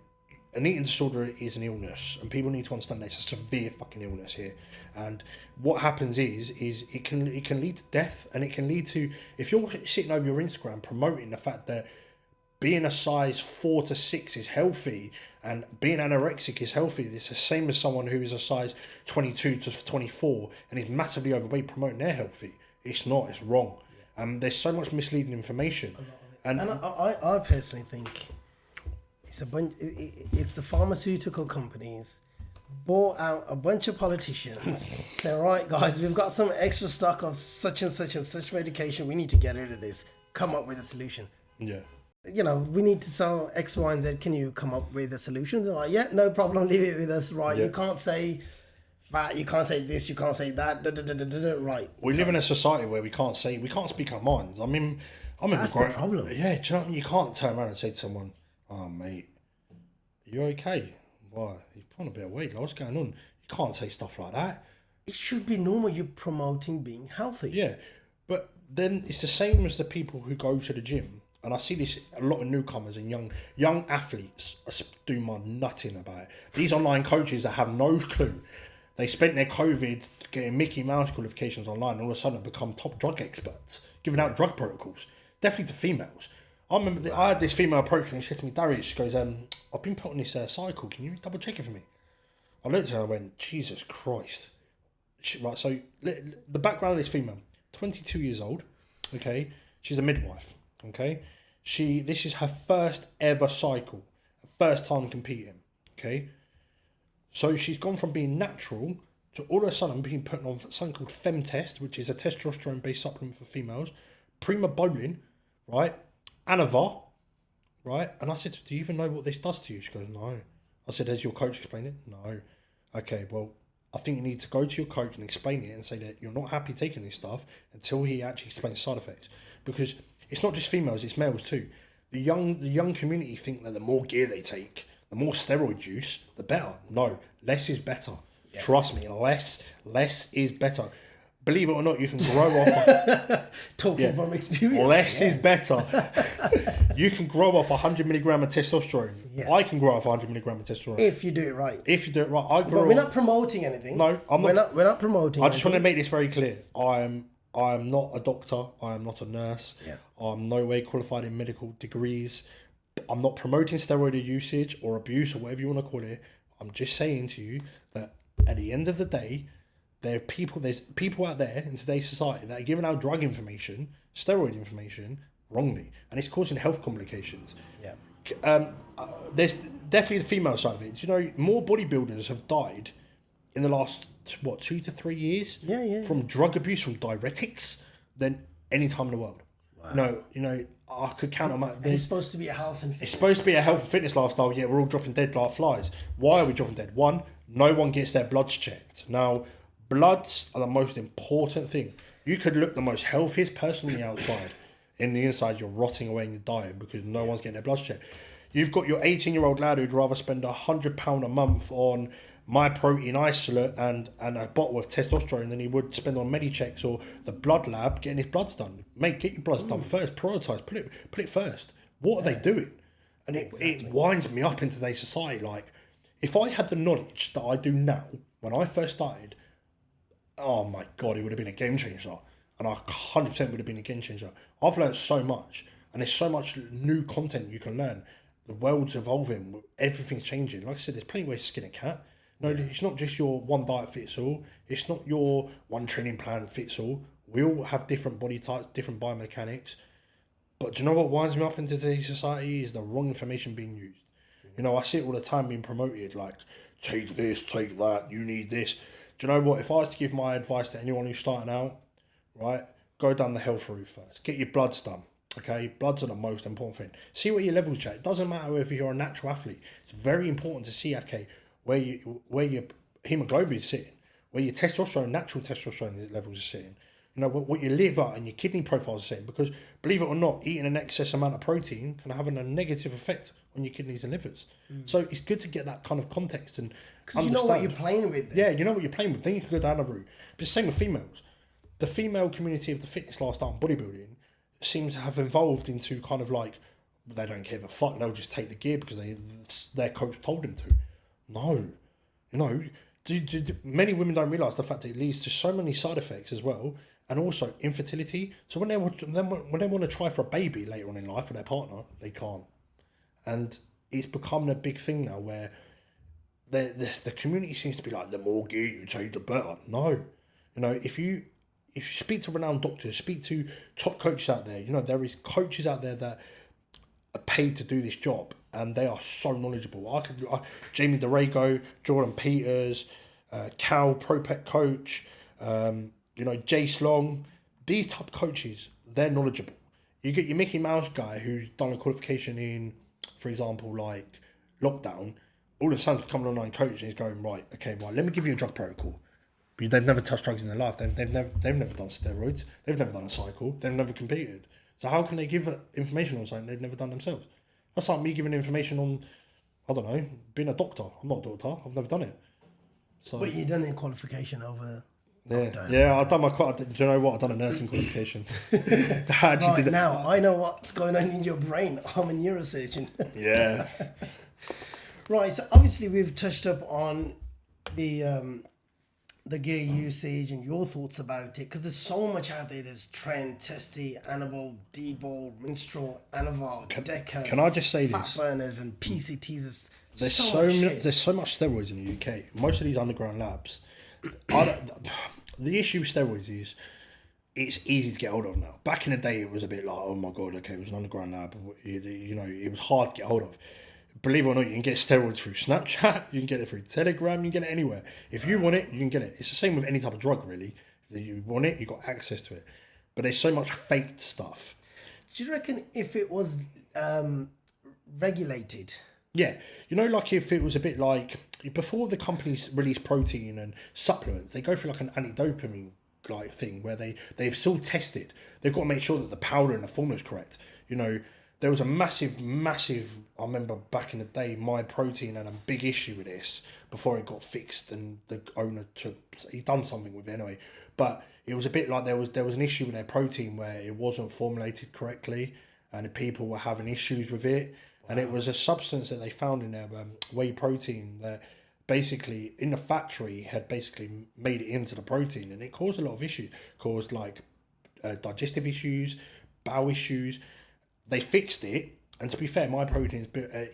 an eating disorder is an illness and people need to understand that it's a severe fucking illness here. And what happens is it can lead to death, and it can lead to, if you're sitting over your Instagram promoting the fact that being a size 4 to 6 is healthy and being anorexic is healthy. It's the same as someone who is a size 22 to 24 and is massively overweight promoting they're healthy. It's not. It's wrong. There's so much misleading information. And I personally think it's it's the pharmaceutical companies bought out a bunch of politicians. Say, right, guys, we've got some extra stock of such and such medication. We need to get rid of this. Come up with a solution. Yeah. You know, we need to sell X, Y, and Z. Can you come up with a solution? They're like, yeah, no problem. Leave it with us. Right. Yeah. You can't say that. You can't say this. You can't say that. Right. We live in a society where we can't speak our minds. I mean, that's the problem. Yeah. Do you know what I mean? You can't turn around and say to someone, oh, mate, you okay? Why? You've put on a bit of weight. Like, what's going on? You can't say stuff like that. It should be normal. You're promoting being healthy. Yeah. But then it's the same as the people who go to the gym. And I see this a lot of newcomers and young athletes do my nutting about it. These online coaches that have no clue. They spent their COVID getting Mickey Mouse qualifications online and all of a sudden have become top drug experts, giving out drug protocols, definitely to females. I remember I had this female approach me and she said to me, Darius, she goes, I've been put on this cycle, can you double check it for me? I looked at her and I went, Jesus Christ. Right, so the background of this female, 22 years old, okay, she's a midwife, okay? This is her first ever cycle, first time competing, okay? So she's gone from being natural to all of a sudden being put on something called FemTest, which is a testosterone-based supplement for females, Primobolan, right, Anavar, right? And I said, do you even know what this does to you? She goes, no. I said, has your coach explained it? No. Okay, well, I think you need to go to your coach and explain it and say that you're not happy taking this stuff until he actually explains side effects. Because it's not just females, it's males too. The young community think that the more gear they take, the more steroid use, the better. No, less is better. Yeah. Trust me, less is better. Believe it or not, you can grow off... Talking from experience. Less is better. You can grow off 100 milligram of testosterone. Yeah. I can grow off 100 milligram of testosterone. If you do it right. If you do it right. But we're not promoting anything. No, I'm not. We're not promoting I just want to make this very clear. I am not a doctor. I am not a nurse. Yeah. I'm no way qualified in medical degrees. I'm not promoting steroid usage or abuse or whatever you want to call it. I'm just saying to you that at the end of the day, there's people out there in today's society that are giving out drug information, steroid information, wrongly, and it's causing health complications. Yeah. There's definitely the female side of it. You know, more bodybuilders have died in the last 2 to 3 years. From drug abuse, from diuretics, than any time in the world. Wow. No, you know, I could count on my... It's supposed to be a health and fitness. It's supposed to be a health and fitness lifestyle, yet we're all dropping dead like flies. Why are we dropping dead? One, no one gets their bloods checked. Now, bloods are the most important thing. You could look the most healthiest person on the outside. In the inside, you're rotting away and you're dying because no one's getting their bloods checked. You've got your 18-year-old lad who'd rather spend £100 a month on my protein isolate and a bottle of testosterone than he would spend on Medichecks or the blood lab getting his bloods done. Mate, get your bloods done first. Prioritise. Put it first. What are they doing? And it winds me up in today's society. Like, if I had the knowledge that I do now, when I first started, oh my God, it would have been a game changer. And I 100% would have been a game changer. I've learned so much. And there's so much new content you can learn. The world's evolving. Everything's changing. Like I said, there's plenty of ways to skin a cat. No, it's not just your one diet fits all. It's not your one training plan fits all. We all have different body types, different biomechanics. But do you know what winds me up in today's society is the wrong information being used. You know, I see it all the time being promoted, like, take this, take that, you need this. Do you know what? If I was to give my advice to anyone who's starting out, right, go down the health route first. Get your bloods done. Okay, bloods are the most important thing. See what your levels check. It doesn't matter if you're a natural athlete. It's very important to see, okay, where your hemoglobin is sitting, where your testosterone, natural testosterone levels are sitting. You know, what your liver and your kidney profiles are sitting. Because, believe it or not, eating an excess amount of protein can have a negative effect on your kidneys and livers. So it's good to get that kind of context and understand. You know what you're playing with. Then. Yeah, you know what you're playing with. Then you can go down the route. But the same with females. The female community of the fitness lifestyle and bodybuilding seems to have evolved into kind of like, they don't give a fuck, they'll just take the gear because their coach told them to. No. You know, many women don't realise the fact that it leads to so many side effects as well, and also infertility. So when they want to try for a baby later on in life with their partner, they can't. And it's becoming a big thing now where the community seems to be like, the more gear you take, the better. No. You know, if you speak to renowned doctors, speak to top coaches out there, you know, there is coaches out there that are paid to do this job and they are so knowledgeable. Jamie Dorigo, Jordan Peters, Cal, Pro Pet Coach, you know, Jace Long, these type of coaches, they're knowledgeable. You get your Mickey Mouse guy who's done a qualification in, for example, like lockdown, all of a sudden becoming an online coach and he's going, right, let me give you a drug protocol. But they've never touched drugs in their life. They've never done steroids. They've never done a cycle. They've never competed. So how can they give information on something they've never done themselves? That's like me giving information on, I don't know, being a doctor. I'm not a doctor. I've never done it. So. But you've done a qualification over. Yeah. I've done do you know what? I've done a nursing qualification. I actually did it. Now I know what's going on in your brain. I'm a neurosurgeon. Yeah. Right. So obviously we've touched up on the gear usage and your thoughts about it, because there's so much out there. There's Trend, Testy, Annabelle, D-Ball, Minstrel, Anavar, Deca. Can I just say fat this? burners and PCTs. There's so much steroids in the UK. Most of these underground labs. The issue with steroids is it's easy to get hold of now. Back in the day, it was a bit like, oh my God, okay, it was an underground lab. You know, it was hard to get hold of. Believe it or not, you can get steroids through Snapchat, you can get it through Telegram, you can get it anywhere. If you want it, you can get it. It's the same with any type of drug, really. If you want it, you've got access to it. But there's so much faked stuff. Do you reckon if it was regulated, Yeah, you know, like if it was a bit like before the companies release protein and supplements, they go through like an anti-dopamine like thing where they've still tested. They've got to make sure that the powder and the formula is correct. You know, there was a massive. I remember back in the day, My Protein had a big issue with this before it got fixed, and the owner he done something with it anyway. But it was a bit like there was an issue with their protein where it wasn't formulated correctly, and the people were having issues with it. And it was a substance that they found in their whey protein that basically in the factory had basically made it into the protein, and it caused a lot of issues. Caused like digestive issues, bowel issues. They fixed it, and to be fair, My Protein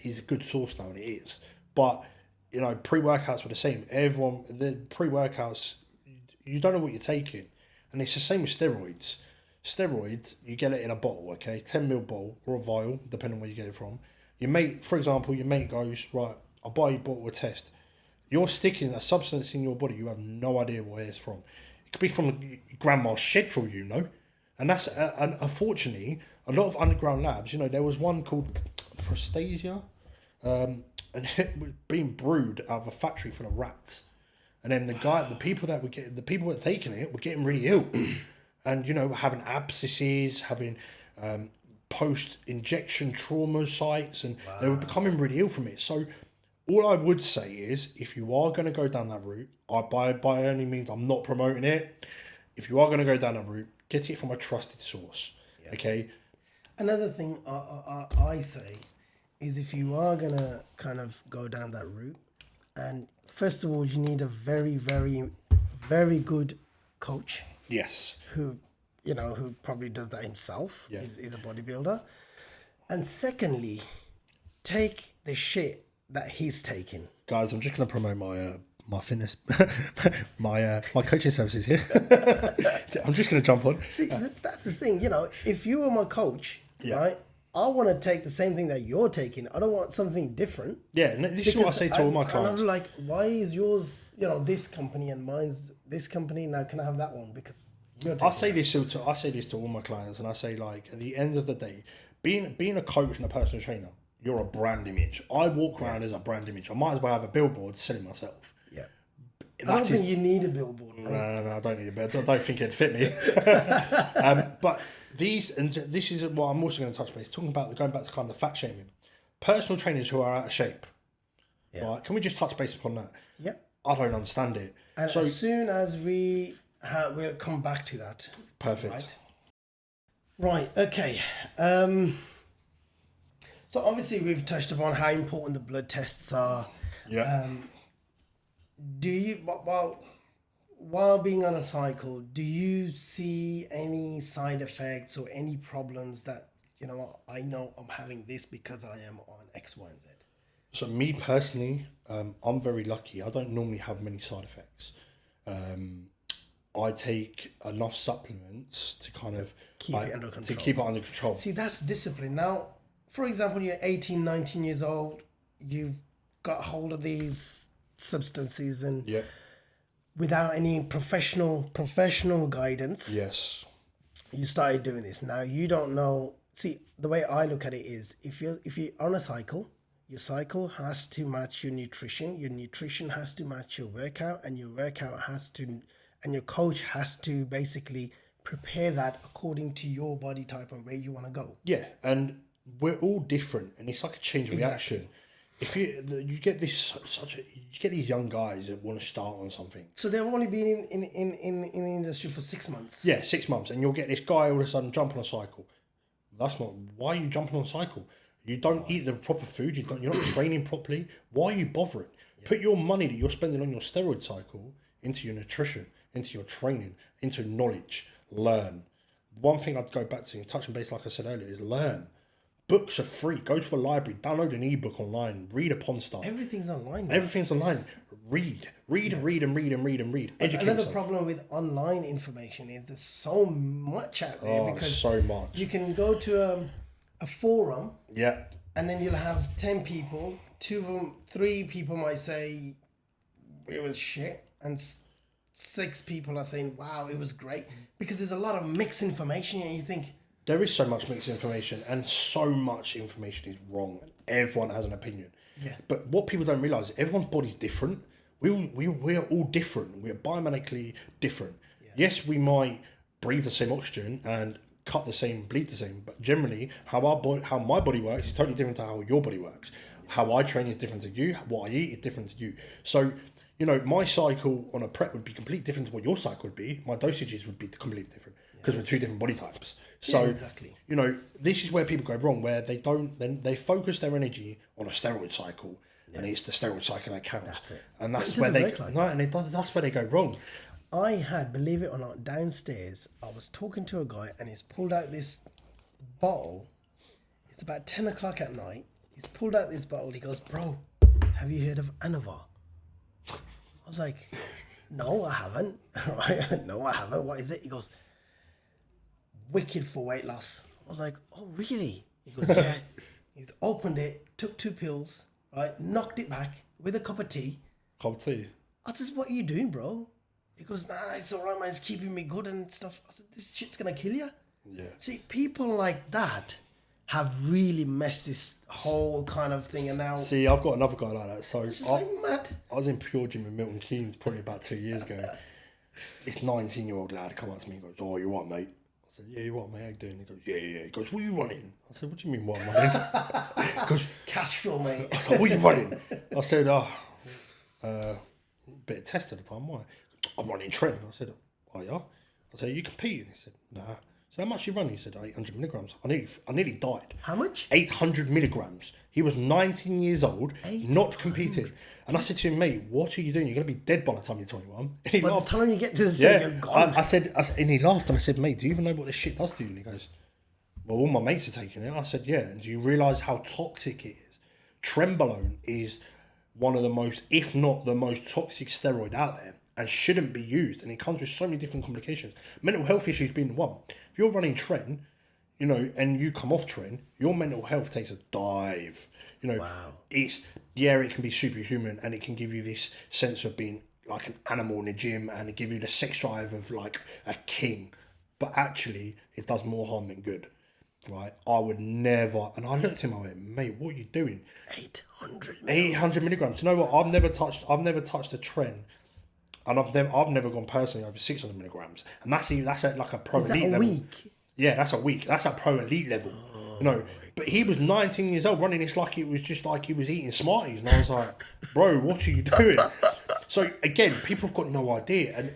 is a good source now, and it is. But you know, pre-workouts were the same. The pre-workouts, you don't know what you're taking, and it's the same with steroids. Steroids, you get it in a bottle, okay, 10ml bottle or a vial, depending on where you get it from. Your mate, for example, goes, right, I'll buy you a bottle of test. You're sticking a substance in your body, you have no idea where it's from. It could be from grandma's shed for you know? And that's, and unfortunately, a lot of underground labs, you know, there was one called Prostasia, and it was being brewed out of a factory full of rats. And then the people that were taking it were getting really ill. And, you know, having abscesses, having post-injection trauma sites, and they were becoming really ill from it. So all I would say is, if you are going to go down that route, by any means, I'm not promoting it. If you are going to go down that route, get it from a trusted source, okay? Another thing I say is, if you are going to kind of go down that route, and first of all, you need a very, very, very good coach. Yes. Who probably does that himself. Yeah. Is a bodybuilder. And secondly, take the shit that he's taking. Guys, I'm just going to promote my fitness, my coaching services here. I'm just going to jump on. See, that's the thing. You know, if you were my coach, right, I want to take the same thing that you're taking. I don't want something different. Yeah, and this is what I say to all my clients. And I'm like, why is yours, you know, this company and mine's this company? Now can I have that one? Because I say this to all my clients, and I say, like, at the end of the day, being a coach and a personal trainer, you're a brand image. I walk around as a brand image. I might as well have a billboard selling myself. Yeah. I don't think you need a billboard. Right? No, I don't need a billboard. I don't think it'd fit me. But this is what I'm also going to touch base, talking about going back to kind of the fat shaming. Personal trainers who are out of shape. Yeah. Right? Can we just touch base upon that? Yeah. I don't understand it. And so, as soon as we'll come back to that. Perfect. Right. Okay. So obviously we've touched upon how important the blood tests are. Yeah. Do you, while being on a cycle, do you see any side effects or any problems that, you know I'm having this because I am on X, Y, and Z? So me personally, I'm very lucky. I don't normally have many side effects. I take enough supplements to kind of keep it under control. To keep it under control. See, that's discipline. Now, for example, you're 18, 19 years old, you've got hold of these substances, and without any professional guidance, yes, you started doing this. Now you don't know. See, the way I look at it is, if you're on a cycle, your cycle has to match your nutrition has to match your workout, and your workout has to, and your coach has to basically prepare that according to your body type and where you want to go. Yeah, and we're all different, and it's like a chain reaction. If you get these young guys that want to start on something. So they've only been in the industry for 6 months. Yeah, 6 months, and you'll get this guy all of a sudden jump on a cycle. That's not why are you jumping on a cycle. You don't eat the proper food. You're not training properly. Why are you bothering? Yeah. Put your money that you're spending on your steroid cycle into your nutrition, into your training, into knowledge. Learn. One thing I'd go back to, touching base, like I said earlier, is learn. Books are free. Go to a library, download an ebook online, read upon stuff. Everything's online. Now. Everything's online. Read. Educate Another yourself. problem with online information is there's so much out there, because so much. You can go to a forum. Yeah. And then you'll have 10 people. 3 people might say it was shit, and 6 people are saying, wow, it was great. Because there's a lot of mixed information, and you think, there is so much mixed information, and so much information is wrong. Everyone has an opinion. Yeah. But what people don't realise, everyone's body's different. We're all different. We're biomechanically different. Yeah. Yes, we might breathe the same oxygen and cut the same, bleed the same, but generally how my body works is totally different to how your body works. How I train is different to you. What I eat is different to you. So, you know, my cycle on a prep would be completely different to what your cycle would be. My dosages would be completely different because we're two different body types. So, exactly. You know, this is where people go wrong, where they focus their energy on a steroid cycle, and it's the steroid cycle that counts. That's it. And that's where they that's where they go wrong. I had, believe it or not, downstairs, I was talking to a guy and he's pulled out this bottle. It's about 10 o'clock at night. He's pulled out this bottle. He goes, bro, have you heard of Anavar? I was like, no, I haven't. Right? No, I haven't. What is it? He goes, wicked for weight loss. I was like, oh, really? He goes, yeah. He's opened it, took 2 pills, right? Knocked it back with a cup of tea. Cup of tea? I said, what are you doing, bro? He goes, nah, it's all right, man. It's keeping me good and stuff. I said, this shit's going to kill you. Yeah. See, people like that have really messed this whole kind of thing. And now... See, I've got another guy like that. So it's just like mad. I was in Pure Gym with Milton Keynes probably about 2 years ago. This 19-year-old lad come up to me and goes, oh, you what, mate? I said, yeah, you what, mate? How you doing? He goes, yeah. He goes, what are you running? I said, what do you mean, what am I running? He goes, Castrol, mate. I said, what are you running? I said, bit of test at the time. Why? I'm running Trent. I said, oh yeah? I said, you competing? He said, nah. So how much you run? He said, 800 milligrams. I nearly died. How much? 800 milligrams. He was 19 years old, not competing. And I said to him, mate, what are you doing? You're going to be dead by the time you're 21. And he by laughed. the time you get to the stage, you're gone. I said, and he laughed and I said, mate, do you even know what this shit does to you? And he goes, well, all my mates are taking it. I said, yeah. And do you realise how toxic it is? Trenbolone is one of the most, if not the most toxic steroid out there, and shouldn't be used. And it comes with so many different complications. Mental health issues being the one. If you're running Tren, you know, and you come off Tren, your mental health takes a dive. You know, wow. It can be superhuman, and it can give you this sense of being like an animal in a gym, and it give you the sex drive of like a king. But actually, it does more harm than good. Right? I would never, and I looked at him, I went, mate, what are you doing? 800 milligrams. You know what? I've never touched a Tren. And I've never gone personally over 600 milligrams, and that's at like a pro elite level. Week? Yeah, that's a week. That's at pro elite level. You know, but he was 19 years old running this like it was just like he was eating Smarties, and I was like, bro, what are you doing? So again, people have got no idea, and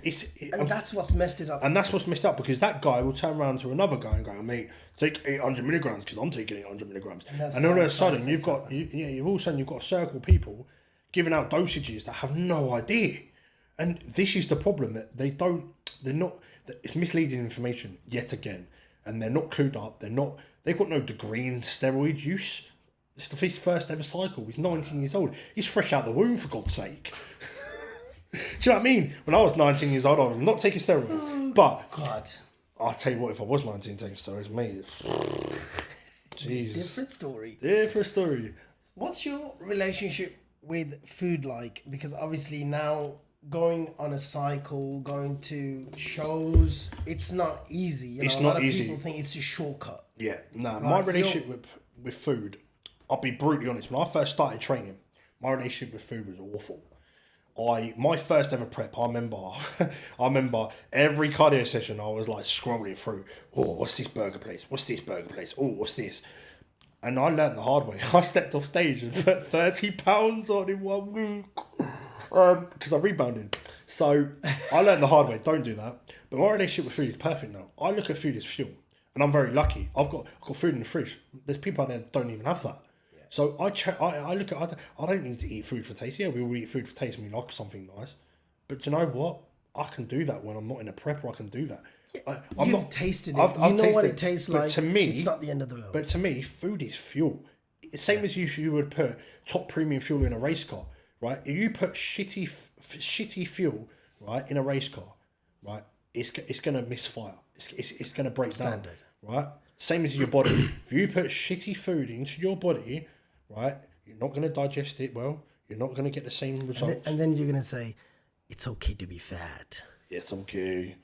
that's what's messed it up. And that's what's messed up, because that guy will turn around to another guy and go, mate, take 800 milligrams because I'm taking 800 milligrams, and all of a sudden you've got a circle of people giving out dosages that have no idea. And this is the problem, that it's misleading information yet again, and they're not clued up. They've got no degree in steroid use. It's his first ever cycle. He's 19 years old. He's fresh out the womb, for God's sake. Do you know what I mean? When I was 19 years old, I was not taking steroids. But God, I'll tell you what, if I was 19 taking steroids, mate, Jesus. Different story. What's your relationship with food like? Because obviously now, going on a cycle, going to shows, it's not easy. You know, it's a not lot of easy. people think it's a shortcut. Yeah, no. My relationship with food, I'll be brutally honest. When I first started training, my relationship with food was awful. My first ever prep, I remember every cardio session I was like scrolling through. Oh, what's this burger place? What's this burger place? Oh, what's this? And I learned the hard way. I stepped off stage and put 30 pounds on in 1 week. Because I rebounded. So I learned the hard way, don't do that. But my relationship with food is perfect now. I look at food as fuel, and I'm very lucky. I've got food in the fridge. There's people out there that don't even have that. Yeah. So I look at, I don't need to eat food for taste. Yeah, we all eat food for taste and we like something nice. But do you know what? I can do that when I'm not in a prep, or I can do that. You've tasted it. I've know what it tastes like. To me, it's not the end of the world. But to me, food is fuel. It's same as you would put top premium fuel in a race car. Right, if you put shitty fuel, right, in a race car, right, it's gonna misfire. It's gonna break down. Right. Same as your body. If you put shitty food into your body, right, you're not gonna digest it well. You're not gonna get the same results. And then you're gonna say, "It's okay to be fat." It's okay.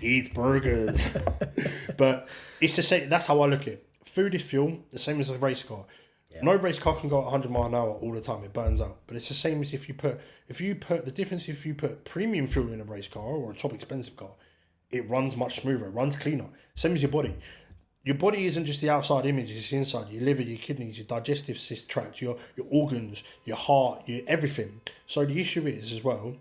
Eat burgers. But it's the same. That's how I look at it. Food is fuel. The same as a race car. No race car can go at 100 mile an hour all the time. It burns out. But it's the same as if you put premium fuel in a race car or a top expensive car, it runs much smoother. It runs cleaner. Same as your body. Your body isn't just the outside image, it's the inside. Your liver, your kidneys, your digestive tract, your organs, your heart, your everything. So the issue is as well,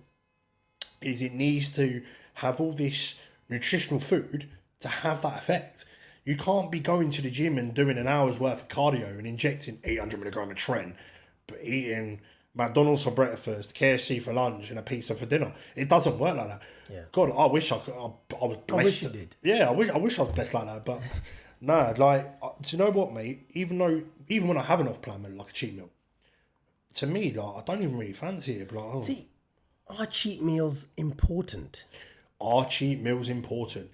is it needs to have all this nutritional food to have that effect. You can't be going to the gym and doing an hour's worth of cardio and injecting 800 milligram of tren, but eating McDonald's for breakfast, KFC for lunch, and a pizza for dinner. It doesn't work like that. Yeah. God, I wish I was blessed. I wish you did. Yeah, I wish I was blessed like that, but no, like, do you know what, mate? Even when I have an off-plan meal, like a cheat meal, to me, like, I don't even really fancy it. But like, oh. See, are cheat meals important? Are cheat meals important?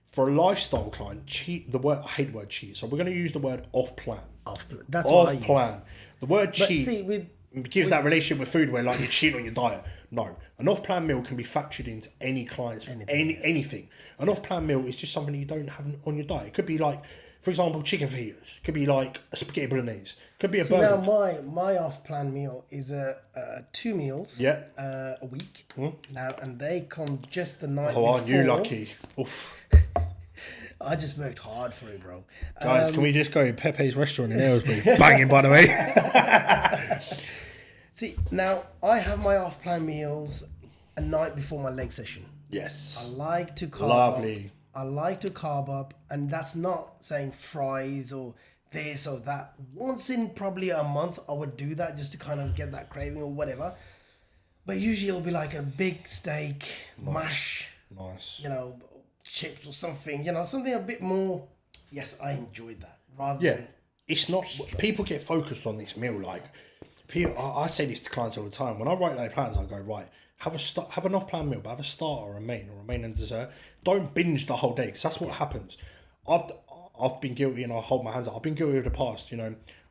For a lifestyle client, I hate the word cheat, so we're going to use the word off-plan. Off-plan. That's what I use. Off-plan. The word cheat see, gives that relationship with food where, like, you cheat on your diet. No. An off-plan meal can be factored into any client's, anything. An off-plan meal is just something that you don't have on your diet. It could be like, for example, chicken fajitas. It could be like a spaghetti bolognese. It could be a burger. Now, my off-plan meal is 2 meals a week. Now, and they come just the night before. Oh, aren't you lucky? Oof. I just worked hard for it, bro. Guys, can we just go to Pepe's restaurant in Aylesbury? Banging, by the way. See, now, I have my off-plan meals a night before my leg session. Yes. I like to carb Lovely. up. I like to carb up, and that's not saying fries or this or that. Once in probably a month, I would do that just to kind of get that craving or whatever. But usually it'll be like a big steak, mash, Nice. chips or something, something a bit more. Yes, I enjoyed that. Rather than it's not. People get focused on this meal. Like, I say this to clients all the time. When I write their plans, I go, right, have an off-plan meal, but have a starter or a main and dessert. Don't binge the whole day, because that's what happens. I've been guilty, and I hold my hands up. I've been guilty of the past.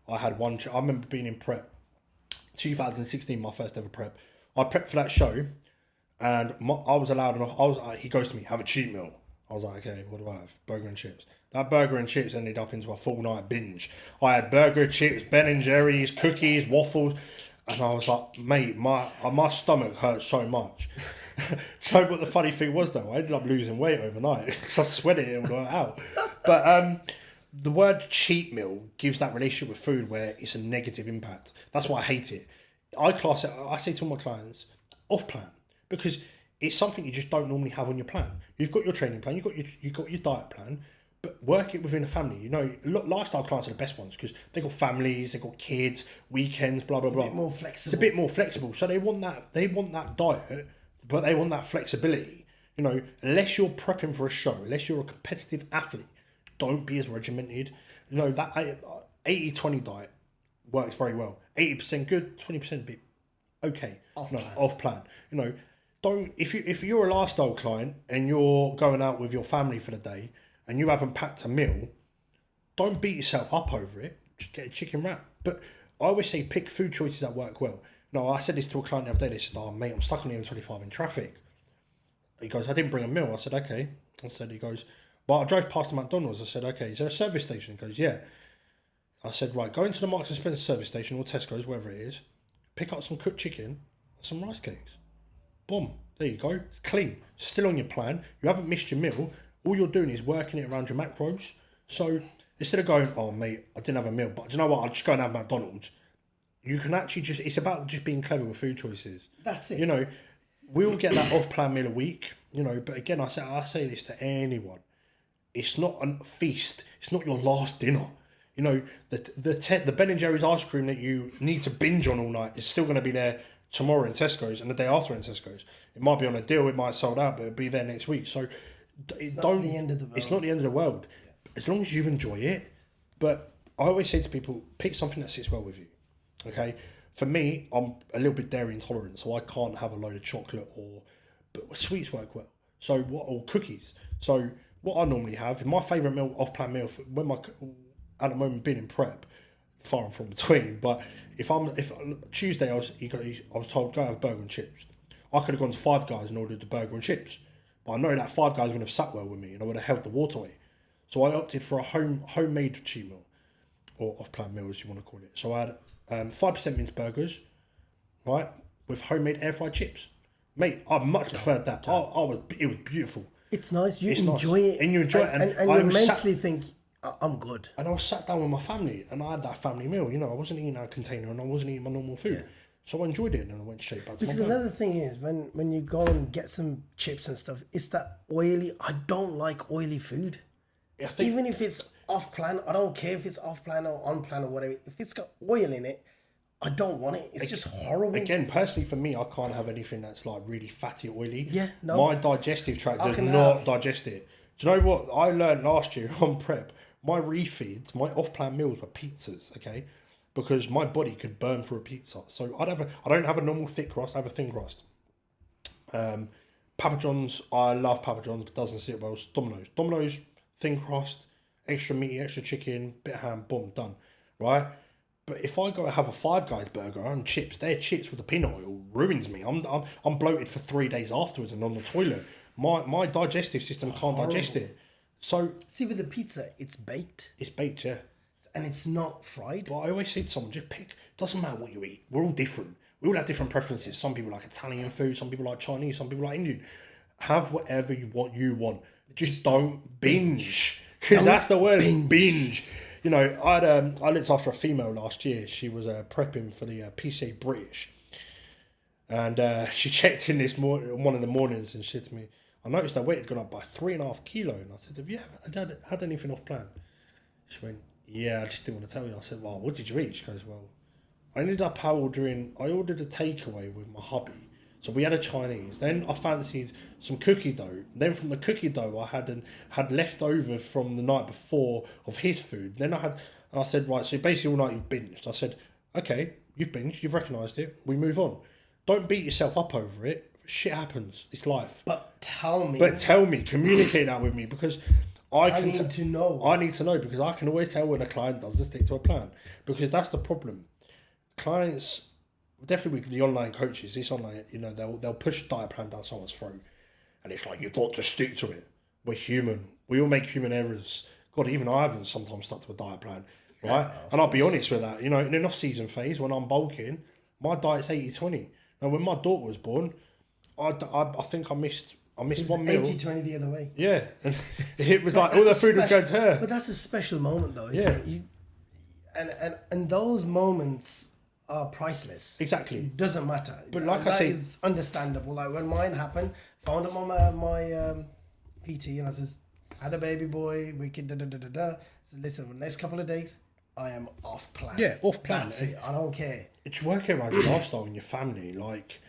I had one. I remember being in prep, 2016, my first ever prep. I prepped for that show, and I was allowed. He goes to me, have a cheat meal. I was like, okay, what do I have? Burger and chips. That burger and chips ended up into a full night binge. I had burger, chips, Ben & Jerry's, cookies, waffles. And I was like, mate, my stomach hurt so much. So what the funny thing was, though, I ended up losing weight overnight because I sweated it all out. But the word cheat meal gives that relationship with food where it's a negative impact. That's why I hate it. I say to all my clients, off plan, because it's something you just don't normally have on your plan. You've got your training plan, you've got your diet plan, but work it within a family. Lifestyle clients are the best ones because they've got families, they've got kids, weekends, blah blah blah. It's a bit more flexible. It's a bit more flexible, so they want that diet, but they want that flexibility. Unless you're prepping for a show, unless you're a competitive athlete, don't be as regimented. That 80-20 diet works very well. 80% good, 20% bit okay. Off plan. Don't if you're a lifestyle client and you're going out with your family for the day and you haven't packed a meal, don't beat yourself up over it. Just get a chicken wrap. But I always say pick food choices that work well. I said this to a client the other day. They said, "Oh mate, I'm stuck on the M25 in traffic." He goes, "I didn't bring a meal." I said, "Okay." He goes, "But I drove past the McDonald's." I said, "Okay, is there a service station?" He goes, "Yeah." I said, "Right, go into the Marks and Spencer service station or Tesco's, wherever it is, pick up some cooked chicken and some rice cakes. Boom, there you go. It's clean. Still on your plan. You haven't missed your meal. All you're doing is working it around your macros. So instead of going, oh mate, I didn't have a meal, but do you know what? I'll just go and have McDonald's. You can actually it's about just being clever with food choices. That's it. We'll get that off-plan meal a week, but again, I say this to anyone. It's not a feast. It's not your last dinner. The Ben & Jerry's ice cream that you need to binge on all night is still going to be there tomorrow in Tesco's and the day after in Tesco's. It might be on a deal, it might sold out, but it'll be there next week. So it's not the end of the world. It's not the end of the world. Yeah. As long as you enjoy it. But I always say to people, pick something that sits well with you. Okay? For me, I'm a little bit dairy intolerant, so I can't have a load of chocolate but sweets work well. Or cookies. So what I normally have, my favourite meal, off-plan meal, at the moment being in prep, far and from between, but if Tuesday I was told go have burger and chips. I could have gone to Five Guys and ordered the burger and chips, but I know that Five Guys wouldn't have sat well with me and I would have held the water away. So I opted for a homemade cheat meal. or off-plan meals, you want to call it. So I had 5% minced burgers, right, with homemade air fried chips. Mate, I much preferred that. It was beautiful. It's nice. You enjoy it. And you enjoy it. And you mentally think, I'm good. And I was sat down with my family and I had that family meal. You know, I wasn't eating out container and I wasn't eating my normal food. Yeah. So I enjoyed it and I went straight back to my Because another thing is, when you go and get some chips and stuff, it's that oily. I don't like oily food. Even if it's off-plan, I don't care if it's off-plan or on-plan or whatever. If it's got oil in it, I don't want it. It's just horrible. Again, personally for me, I can't have anything that's like really fatty, oily. Yeah, no. My digestive tract does not digest it. Do you know what I learned last year on prep? My refeeds, my off-plan meals were pizzas, okay? Because my body could burn through a pizza. So I don't have a normal thick crust, I have a thin crust. Papa John's, I love Papa John's, but doesn't sit well. Domino's, thin crust, extra meat, extra chicken, bit of ham, boom, done, right? But if I go and have a Five Guys burger and chips, their chips with the peanut oil ruins me. I'm bloated for 3 days afterwards and on the toilet. My digestive system can't digest it. So see, with the pizza, it's baked. It's baked, yeah. And it's not fried. But I always say to someone, just pick. Doesn't matter what you eat. We're all different. We all have different preferences. Some people like Italian food. Some people like Chinese. Some people like Indian. Have whatever you want. Just don't binge. Because that's the word, binge. You know, I looked after a female last year. She was prepping for the PCA British. And she checked in one of the mornings and she said to me, I noticed her weight had gone up by 3.5 kilos. And I said, have you ever had anything off plan? She went, yeah, I just didn't want to tell you. I said, well, what did you eat? She goes, well, I ordered a takeaway with my hubby. So we had a Chinese. Then I fancied some cookie dough. Then from the cookie dough, I had left over from the night before of his food. Then I said, right, so basically all night you've binged. I said, okay, you've binged, you've recognised it, we move on. Don't beat yourself up over it. Shit happens. It's life. But tell me, communicate that with me because I need to know. I need to know because I can always tell when a client doesn't stick to a plan because that's the problem. Clients, definitely with the online coaches, this online, you know, they'll push a diet plan down someone's throat and it's like, you've got to stick to it. We're human. We all make human errors. God, even I haven't sometimes stuck to a diet plan, right? Yeah, and I'll be honest with that. You know, in an off-season phase, when I'm bulking, my diet's 80-20. Now, when my daughter was born, I think I missed 1 meal. 80-20 the other way. Yeah. And it was like all the food was going to her. But that's a special moment though, isn't it? And those moments are priceless. Exactly. It doesn't matter. But like I say, it's understandable. Like when mine happened, found him on my PT and I says, had a baby boy, wicked da. So listen, the next couple of days, I am off plan. Yeah, off plan. That's it. I don't care. It's working around your lifestyle and your family. Like,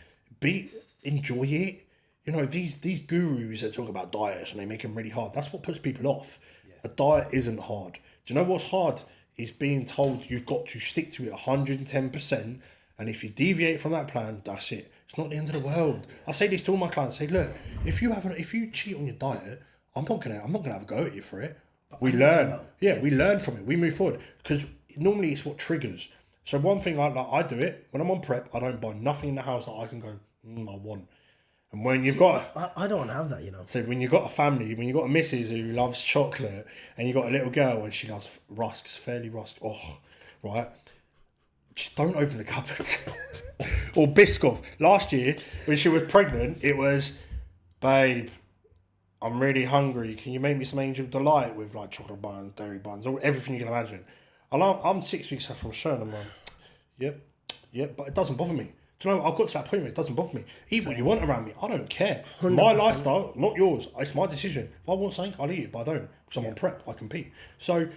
enjoy it. You know, these gurus that talk about diets and they make them really hard, that's what puts people off. Yeah. A diet isn't hard. Do you know what's hard? Is being told you've got to stick to it 110%, and if you deviate from that plan, that's it. It's not the end of the world. I say this to all my clients. I say, look, if you cheat on your diet, I'm not gonna have a go at you for it. We learn. Yeah, we learn from it. We move forward because normally it's what triggers. So one thing I do it when I'm on prep. I don't buy nothing in the house that I can go, I want. And when you've got... I don't have that, you know. So when you've got a family, when you've got a missus who loves chocolate and you've got a little girl and she loves rusks, fairly rusk, right? Just don't open the cupboard. Or Biscoff. Last year, when she was pregnant, it was, babe, I'm really hungry. Can you make me some Angel Delight with like chocolate buns, dairy buns, or everything you can imagine? And I'm 6 weeks from Sharon. I'm like, yep, but it doesn't bother me. Do you know, I've got to that point where it doesn't bother me. Eat what you want around me. I don't care. 100%. My lifestyle, not yours. It's my decision. If I want something, I'll eat it, but I don't. Because I'm on prep. I compete. So,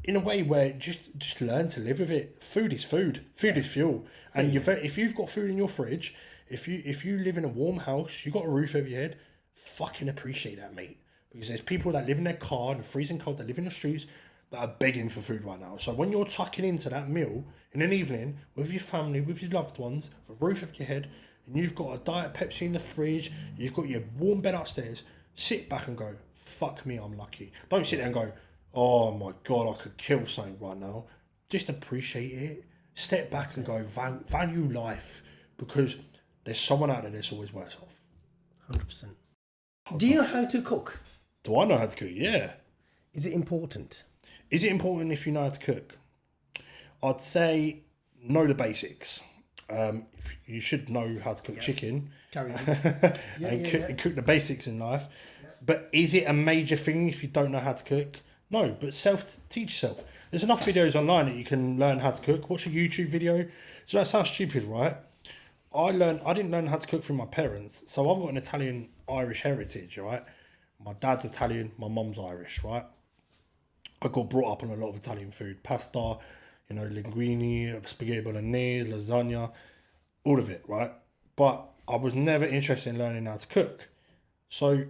in a way where just learn to live with it. Food is food. Food is fuel. And if you've got food in your fridge, if you live in a warm house, you've got a roof over your head, fucking appreciate that, mate. Because there's people that live in their car in the freezing cold, that live in the streets, that are begging for food right now. So when you're tucking into that meal in an evening with your family, with your loved ones, the roof of your head, and you've got a Diet Pepsi in the fridge, you've got your warm bed upstairs, sit back and go, fuck me, I'm lucky. Don't sit there and go, oh my God, I could kill something right now. Just appreciate it. Step back and go, value life, because there's someone out there that's always worse off. 100%. Do you know how to cook? Do I know how to cook? Yeah. Is it important? Is it important if you know how to cook? I'd say know the basics. You should know how to cook chicken. Carry on. And cook the basics in life. Yeah. But is it a major thing if you don't know how to cook? No, but teach yourself. There's enough videos online that you can learn how to cook. Watch a YouTube video. So that sounds stupid, right? I didn't learn how to cook from my parents. So I've got an Italian-Irish heritage, right? My dad's Italian, my mum's Irish, right? I got brought up on a lot of Italian food. Pasta, linguine, spaghetti bolognese, lasagna, all of it, right? But I was never interested in learning how to cook. So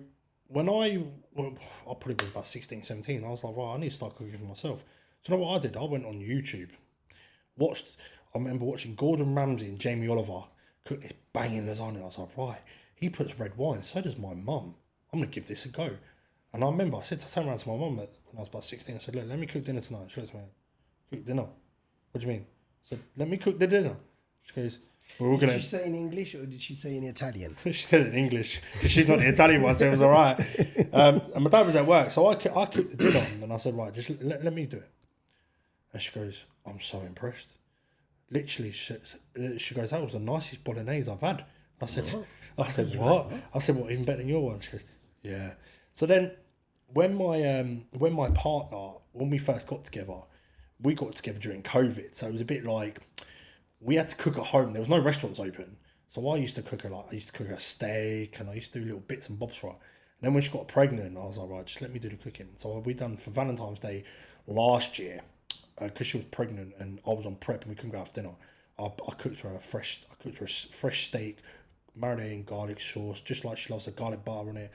when I probably was about 16, 17, I was like, right, I need to start cooking for myself. So you know what I did? I went on YouTube, I remember watching Gordon Ramsay and Jamie Oliver cook this banging lasagna. I was like, right, he puts red wine, so does my mum. I'm going to give this a go. And I remember I turned around to my mum when I was about 16. I said, look, let me cook dinner tonight. She goes, man, cook dinner? What do you mean? I said, let me cook the dinner. She goes, we're all going to... Did she say in English or did she say in Italian? She said it in English because she's not the Italian one, so it was all right. And my dad was at work, so I cooked the dinner. And I said, right, just let me do it. And she goes, I'm so impressed. Literally, she goes, that was the nicest bolognese I've had. I said, what? I said, what, even better than your one? She goes, yeah. So then, when my partner, when we first got together, we got together during COVID. So it was a bit like, we had to cook at home. There was no restaurants open. So I used to cook a steak, and I used to do little bits and bobs for her. And then when she got pregnant, I was like, right, just let me do the cooking. So we done for Valentine's Day last year, because she was pregnant and I was on prep and we couldn't go out for dinner. I cooked her a fresh steak, marinated in garlic sauce, just like she loves the garlic butter on it.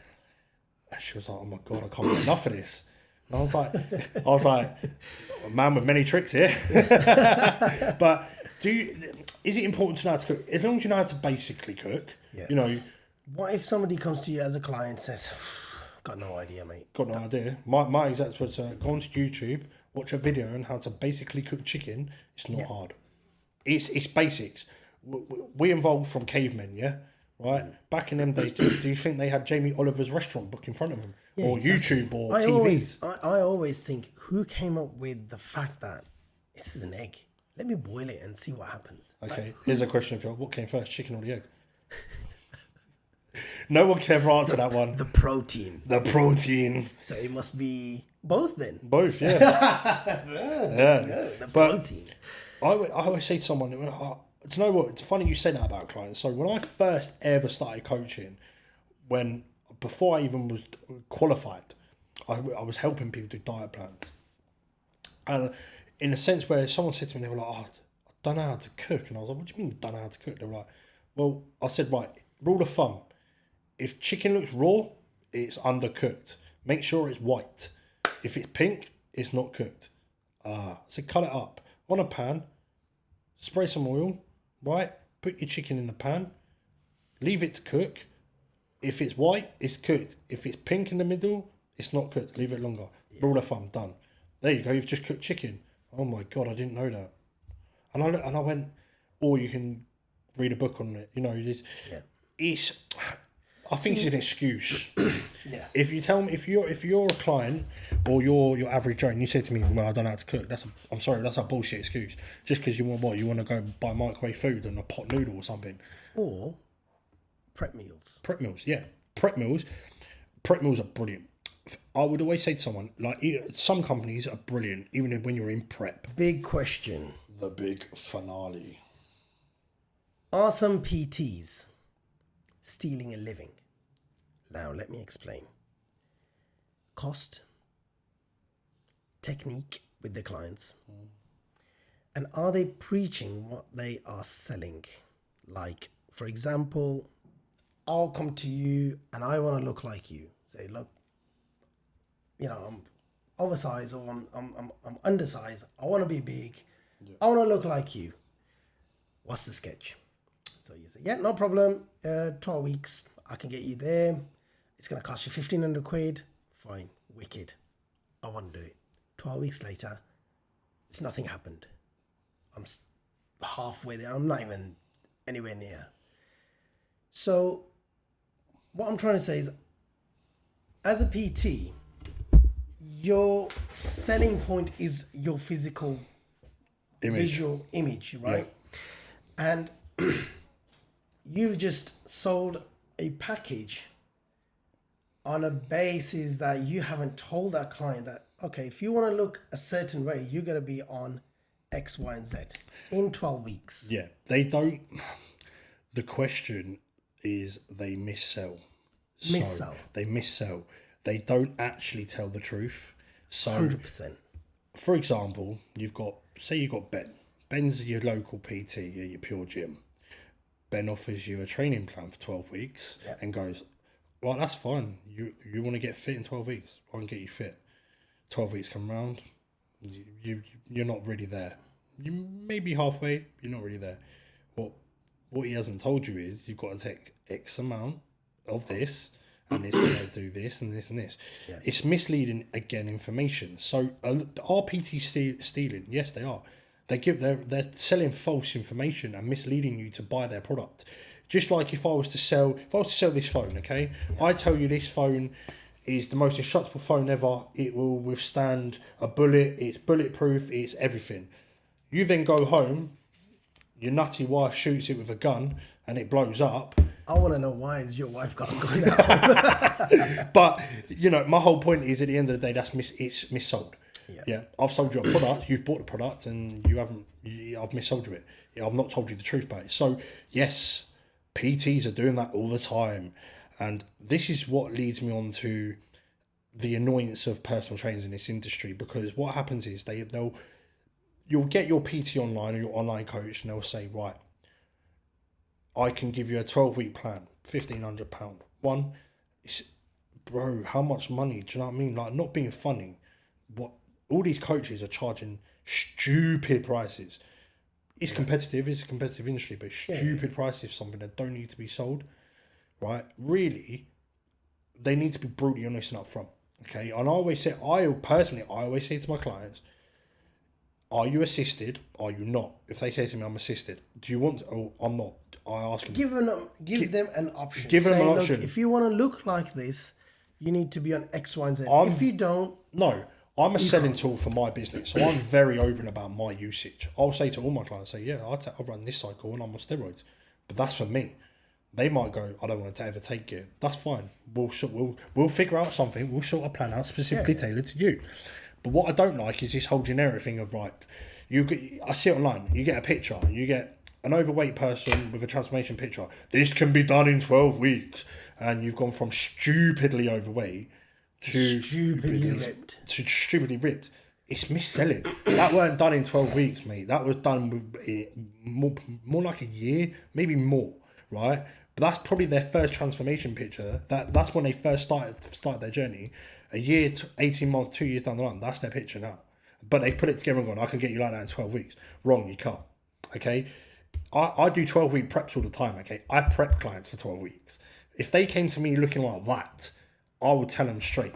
And she was like, oh my God, I can't get enough of this. And I was like, a man with many tricks here. But is it important to know how to cook? As long as you know how to basically cook, What if somebody comes to you as a client and says, got no idea, mate. Got no idea. My exact words are, go onto YouTube, watch a video on how to basically cook chicken. It's not hard. It's basics. We evolved from cavemen, right? Back in them days, do you think they had Jamie Oliver's restaurant book in front of them? Or exactly. YouTube or TV? I always think, who came up with the fact that this is an egg? Let me boil it and see what happens. Okay, here's a question for you. What came first, chicken or the egg? No one can ever answer that one. The protein. So it must be both then. Both, yeah. The protein. I always say to someone, do you know what? It's funny you say that about clients. So when I first ever started coaching, before I even was qualified, I was helping people do diet plans. And in a sense where someone said to me, they were like, I don't know how to cook. And I was like, what do you mean you don't know how to cook? They were like, well, I said, right, rule of thumb. If chicken looks raw, it's undercooked. Make sure it's white. If it's pink, it's not cooked. So cut it up. On a pan, spray some oil, right? Put your chicken in the pan. Leave it to cook. If it's white, it's cooked. If it's pink in the middle, it's not cooked. Leave it longer. Yeah. Rule of thumb, done. There you go. You've just cooked chicken. Oh my God, I didn't know that. And I went, or you can read a book on it. I think it's an excuse. If you tell me, if you're a client or you're average Joe and you say to me, well, I don't know how to cook, that's a bullshit excuse. Just because you want to go buy microwave food and a pot noodle or something. Or prep meals. Prep meals are brilliant. I would always say to someone, like, some companies are brilliant, even when you're in prep. Big question. The big finale. Are some PTs stealing a living? Now, let me explain. Cost, technique with the clients, and are they preaching what they are selling? Like, for example, I'll come to you and I want to look like you. Say, look, I'm oversized or I'm undersized. I want to be big. Yeah. I want to look like you. What's the sketch? So you say, yeah, no problem. 12 weeks, I can get you there. It's going to cost you 1,500 quid. Fine, wicked. I want to do it. 12 weeks later, it's nothing happened. I'm halfway there. I'm not even anywhere near. So what I'm trying to say is, as a PT, your selling point is your physical visual image, right? And you've just sold a package on a basis that you haven't told that client that, okay, if you want to look a certain way, you're going to be on X, Y, and Z in 12 weeks. Yeah, they don't. The question is they missell. Missell. They missell. They don't actually tell the truth. So 100%. For example, you've got Ben. Ben's your local PT at your Pure Gym. Ben offers you a training plan for 12 weeks and goes, well, that's fine. You want to get fit in 12 weeks? I can get you fit. 12 weeks come round, you're not really there. You may be halfway, you're not really there. What he hasn't told you is you've got to take X amount of this, and it's going to do this and this and this. Yeah. It's misleading, again, information. So are PT stealing? Yes, they are. They're selling false information and misleading you to buy their product. Just like if I was to sell this phone, okay? I tell you this phone is the most indestructible phone ever. It will withstand a bullet. It's bulletproof. It's everything. You then go home, your nutty wife shoots it with a gun and it blows up. I want to know why is your wife got a gun now? But, my whole point is at the end of the day, it's missold. Yeah, I've sold you a product, you've bought the product and I've missold you it. I've not told you the truth about it. So, yes, PTs are doing that all the time. And this is what leads me on to the annoyance of personal trainers in this industry, because what happens is you'll get your PT online or your online coach and they'll say, right, I can give you a 12-week plan, £1,500. One, bro, how much money? Do you know what I mean? Like, not being funny. All these coaches are charging stupid prices. It's competitive, it's a competitive industry, but stupid prices, something that don't need to be sold, right? Really, they need to be brutally honest and upfront, okay? And I always say to my clients, are you assisted? Are you not? If they say to me, I'm assisted, do you want to, or I'm not? I ask them. Give them an option. Give them an option. Look, if you want to look like this, you need to be on X, Y, and Z. If you don't... No. I'm a selling tool for my business, so I'm very open about my usage. I'll say to all my clients, I'll run this cycle and I'm on steroids, but that's for me. They might go, I don't want to ever take it. That's fine. We'll figure out something. We'll sort a plan out specifically tailored to you. But what I don't like is this whole generic thing of I see it online. You get a picture. You get an overweight person with a transformation picture. This can be done in 12 weeks, and you've gone from stupidly overweight to stupidly ripped. It's mis-selling. That weren't done in 12 weeks, mate. That was done with more like a year, maybe more, right? But that's probably their first transformation picture. That's when they first started their journey. A year, 18 months, 2 years down the line, that's their picture now. But they've put it together and gone, I can get you like that in 12 weeks. Wrong, you can't. Okay? I do 12-week preps all the time, okay? I prep clients for 12 weeks. If they came to me looking like that, I would tell them straight,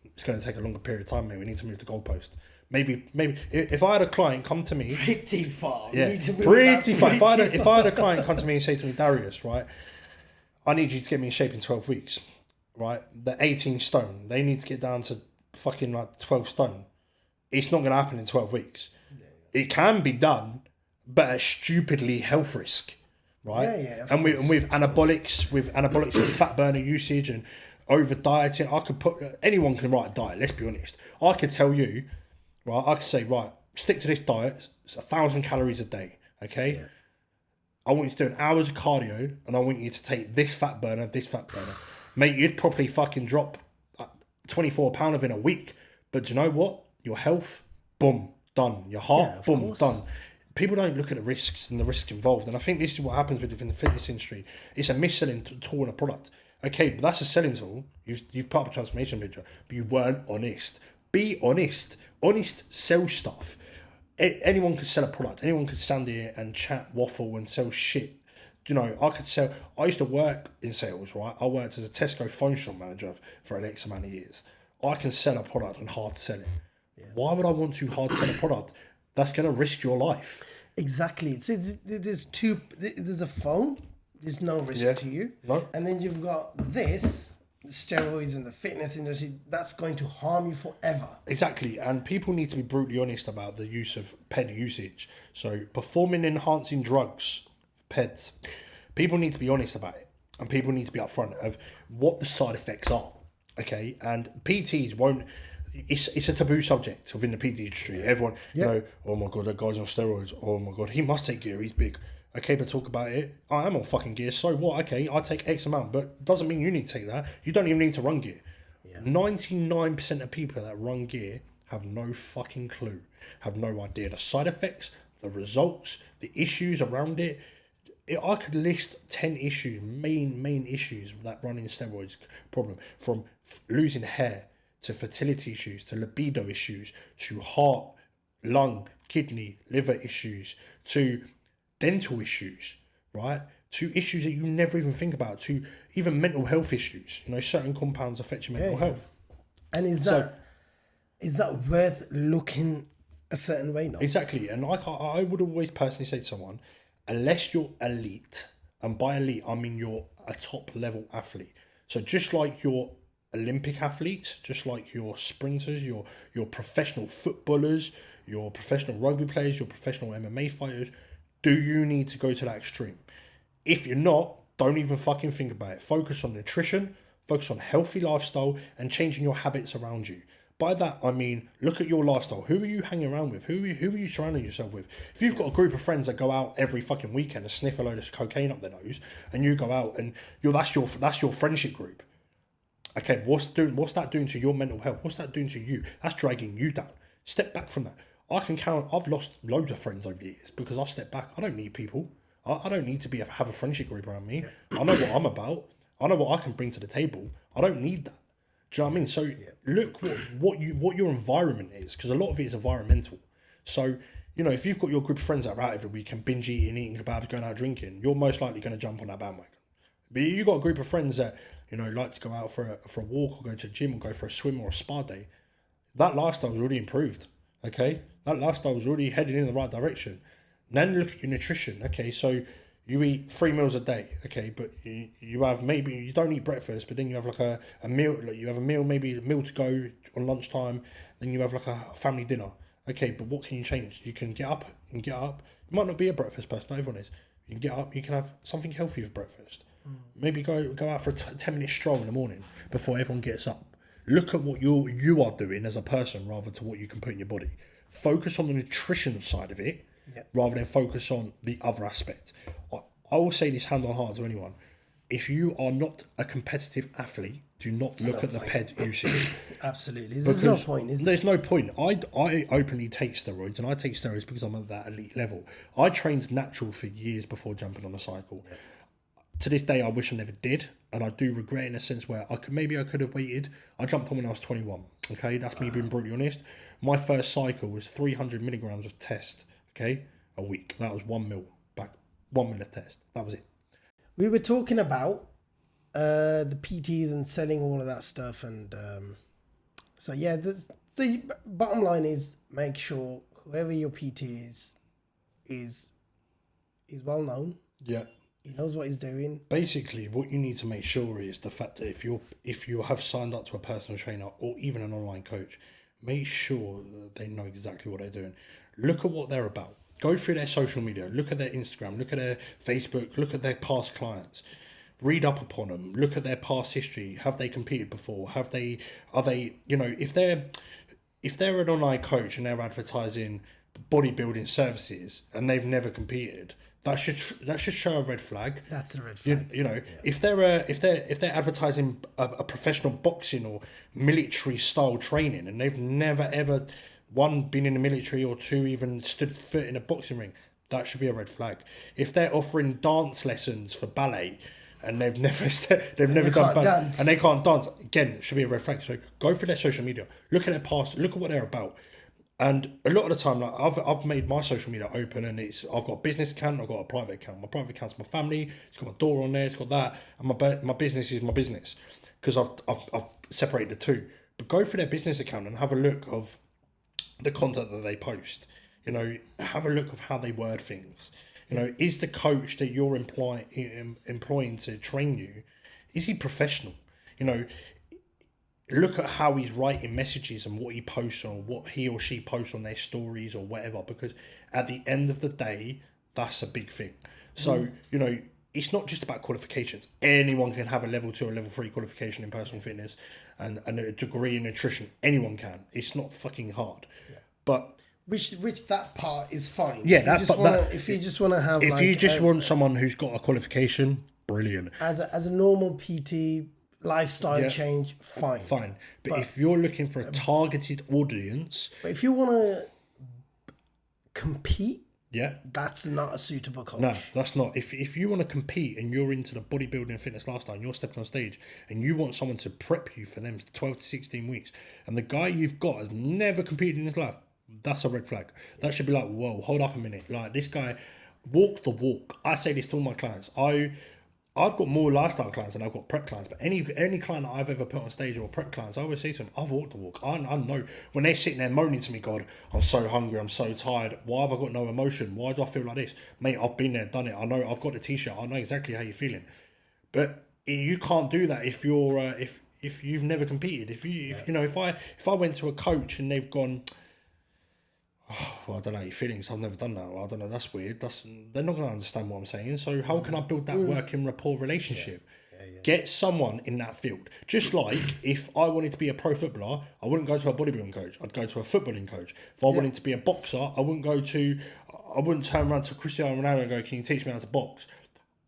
it's going to take a longer period of time, mate. We need to move the goalpost. Maybe if I had a client come to me... Pretty far. Yeah, pretty far. If I had a client come to me and say to me, Darius, right, I need you to get me in shape in 12 weeks, right? They're 18 stone. They need to get down to fucking like 12 stone. It's not going to happen in 12 weeks. It can be done, but at stupidly health risk, right? And with anabolics and fat burner usage and over dieting, anyone can write a diet, let's be honest. I could tell you, right, I could say, right, stick to this diet, it's 1,000 calories a day, okay? Yeah. I want you to do an hours of cardio, and I want you to take this fat burner. Mate, you'd probably fucking drop 24 pounds in a week. But do you know what? Your health, boom, done. Your heart, boom, done. People don't look at the risks and the risk involved. And I think this is what happens within the fitness industry. It's a mis-selling tool and a product. Okay, but that's a selling tool. You've put up a transformation picture, but you weren't honest. Be honest. Honest, sell stuff. Anyone could sell a product. Anyone could stand here and chat, waffle, and sell shit. I used to work in sales, right? I worked as a Tesco phone shop manager for an X amount of years. I can sell a product and hard sell it. Yeah. Why would I want to hard sell a product that's going to risk your life? Exactly. See, there's a phone. There's no risk to you. No. And then you've got this, steroids in the fitness industry, that's going to harm you forever. Exactly, and people need to be brutally honest about the use of PED usage. So performing enhancing drugs, PEDs, people need to be honest about it, and people need to be upfront of what the side effects are. Okay, and PTs won't. It's a taboo subject within the PT industry. Everyone, you know, oh my god, that guy's on steroids. Oh my god, he must take gear. He's big. Okay, but talk about it. I am on fucking gear. So what? Okay, I take X amount, but doesn't mean you need to take that. You don't even need to run gear. 99% of people that run gear have no fucking clue, have no idea the side effects, the results, the issues around it. I could list 10 issues, main issues that running steroids problem, from losing hair to fertility issues to libido issues to heart, lung, kidney, liver issues to dental issues, right? To issues that you never even think about, to even mental health issues. You know, certain compounds affect your mental health. And is that worth looking a certain way now? Exactly. And I would always personally say to someone, unless you're elite, and by elite I mean you're a top level athlete. So just like your Olympic athletes, just like your sprinters, your professional footballers, your professional rugby players, your professional MMA fighters, do you need to go to that extreme? If you're not, don't even fucking think about it. Focus on nutrition, focus on healthy lifestyle, and changing your habits around you. By that, I mean, look at your lifestyle. Who are you hanging around with? Who are you surrounding yourself with? If you've got a group of friends that go out every fucking weekend and sniff a load of cocaine up their nose, and you go out and that's your friendship group. Okay, what's that doing to your mental health? What's that doing to you? That's dragging you down. Step back from that. I've lost loads of friends over the years because I've stepped back. I don't need people. I don't need to have a friendship group around me. I know what I'm about. I know what I can bring to the table. I don't need that. Do you know what I mean? So look what your environment is, because a lot of it is environmental. So, you know, if you've got your group of friends that are out every week and binge eating kebabs, going out drinking, you're most likely going to jump on that bandwagon. But you've got a group of friends that, you know, like to go out for a walk or go to the gym or go for a swim or a spa day. That lifestyle's already improved. Okay, that lifestyle was already headed in the right direction. Then look at your nutrition. Okay, so you eat 3 meals a day. Okay, but you have, maybe you don't eat breakfast, but then you have like a meal. Like you have a meal, maybe a meal to go on lunchtime. Then you have like a family dinner. Okay, but what can you change? You can get up. You might not be a breakfast person. Not everyone is. You can get up. You can have something healthy for breakfast. Maybe go out for a 10-minute stroll in the morning before everyone gets up. Look at what you are doing as a person rather to what you can put in your body. Focus on the nutrition side of it rather than focus on the other aspect. I will say this hand on heart to anyone. If you are not a competitive athlete, do not look at the PED usage. Absolutely. There's no point, is there? There's no point. I openly take steroids, and I take steroids because I'm at that elite level. I trained natural for years before jumping on a cycle. Yeah. To this day, I wish I never did, and I do regret in a sense where I could have waited. I jumped on when I was 21. Okay, that's me being brutally honest. My first cycle was 300 milligrams of test. Okay, a week. That was 1 mil back, 1 mil of test. That was it. We were talking about the PTs and selling all of that stuff, and so yeah. The bottom line is make sure whoever your PT is well known. Yeah. He knows what he's doing. Basically, what you need to make sure is the fact that if you have signed up to a personal trainer or even an online coach, make sure that they know exactly what they're doing. Look at what they're about. Go through their social media. Look at their Instagram. Look at their Facebook. Look at their past clients. Read up upon them. Look at their past history. Have they competed before? Are they, you know, if they're an online coach and they're advertising bodybuilding services and they've never competed, that should show a red flag. That's a red flag. You know, if they're advertising a professional boxing or military style training and they've never ever, one, been in the military, or two, even stood foot in a boxing ring, that should be a red flag. If they're offering dance lessons for ballet and they've never done dance and they can't dance, again, it should be a red flag. So go through their social media, look at their past, look at what they're about. And a lot of the time, like I've made my social media open, and I've got a business account, I've got a private account. My private account's my family. It's got my door on there. It's got that, and my business is my business, because I've separated the two. But go through their business account and have a look of the content that they post. You know, have a look of how they word things. You know, is the coach that you're employing to train you, is he professional? you know, look at how he's writing messages and what he posts or what he or she posts on their stories or whatever, because at the end of the day, that's a big thing. So, you know, it's not just about qualifications. Anyone can have a level 2 or level 3 qualification in personal fitness and a degree in nutrition. Anyone can. It's not fucking hard. Yeah. But which that part is fine. Yeah, if you just want to have, if you just want someone who's got a qualification, brilliant. As a normal PT lifestyle change, fine. But if you're looking for a targeted audience, but if you want to compete, yeah, that's not a suitable coach. No, that's not. If you want to compete and you're into the bodybuilding and fitness lifestyle and you're stepping on stage and you want someone to prep you for them 12 to 16 weeks, and the guy you've got has never competed in his life, that's a red flag. That should be like, whoa, hold up a minute. Like, this guy walk the walk. I say this to all my clients. I've got more lifestyle clients than I've got prep clients, but any client that I've ever put on stage or prep clients, I always say to them, I've walked the walk. I know when they're sitting there moaning to me, God, I'm so hungry, I'm so tired. Why have I got no emotion? Why do I feel like this? Mate, I've been there, done it. I know, I've got the t-shirt. I know exactly how you're feeling. But you can't do that if you're if you've never competed. If I went to a coach and they've gone, oh, well, I don't know your feelings, I've never done that. Well, I don't know, that's weird. They're not going to understand what I'm saying. So how can I build that working rapport relationship? Get someone in that field. Just like if I wanted to be a pro footballer, I wouldn't go to a bodybuilding coach. I'd go to a footballing coach. If I wanted to be a boxer, I wouldn't turn around to Cristiano Ronaldo and go, can you teach me how to box?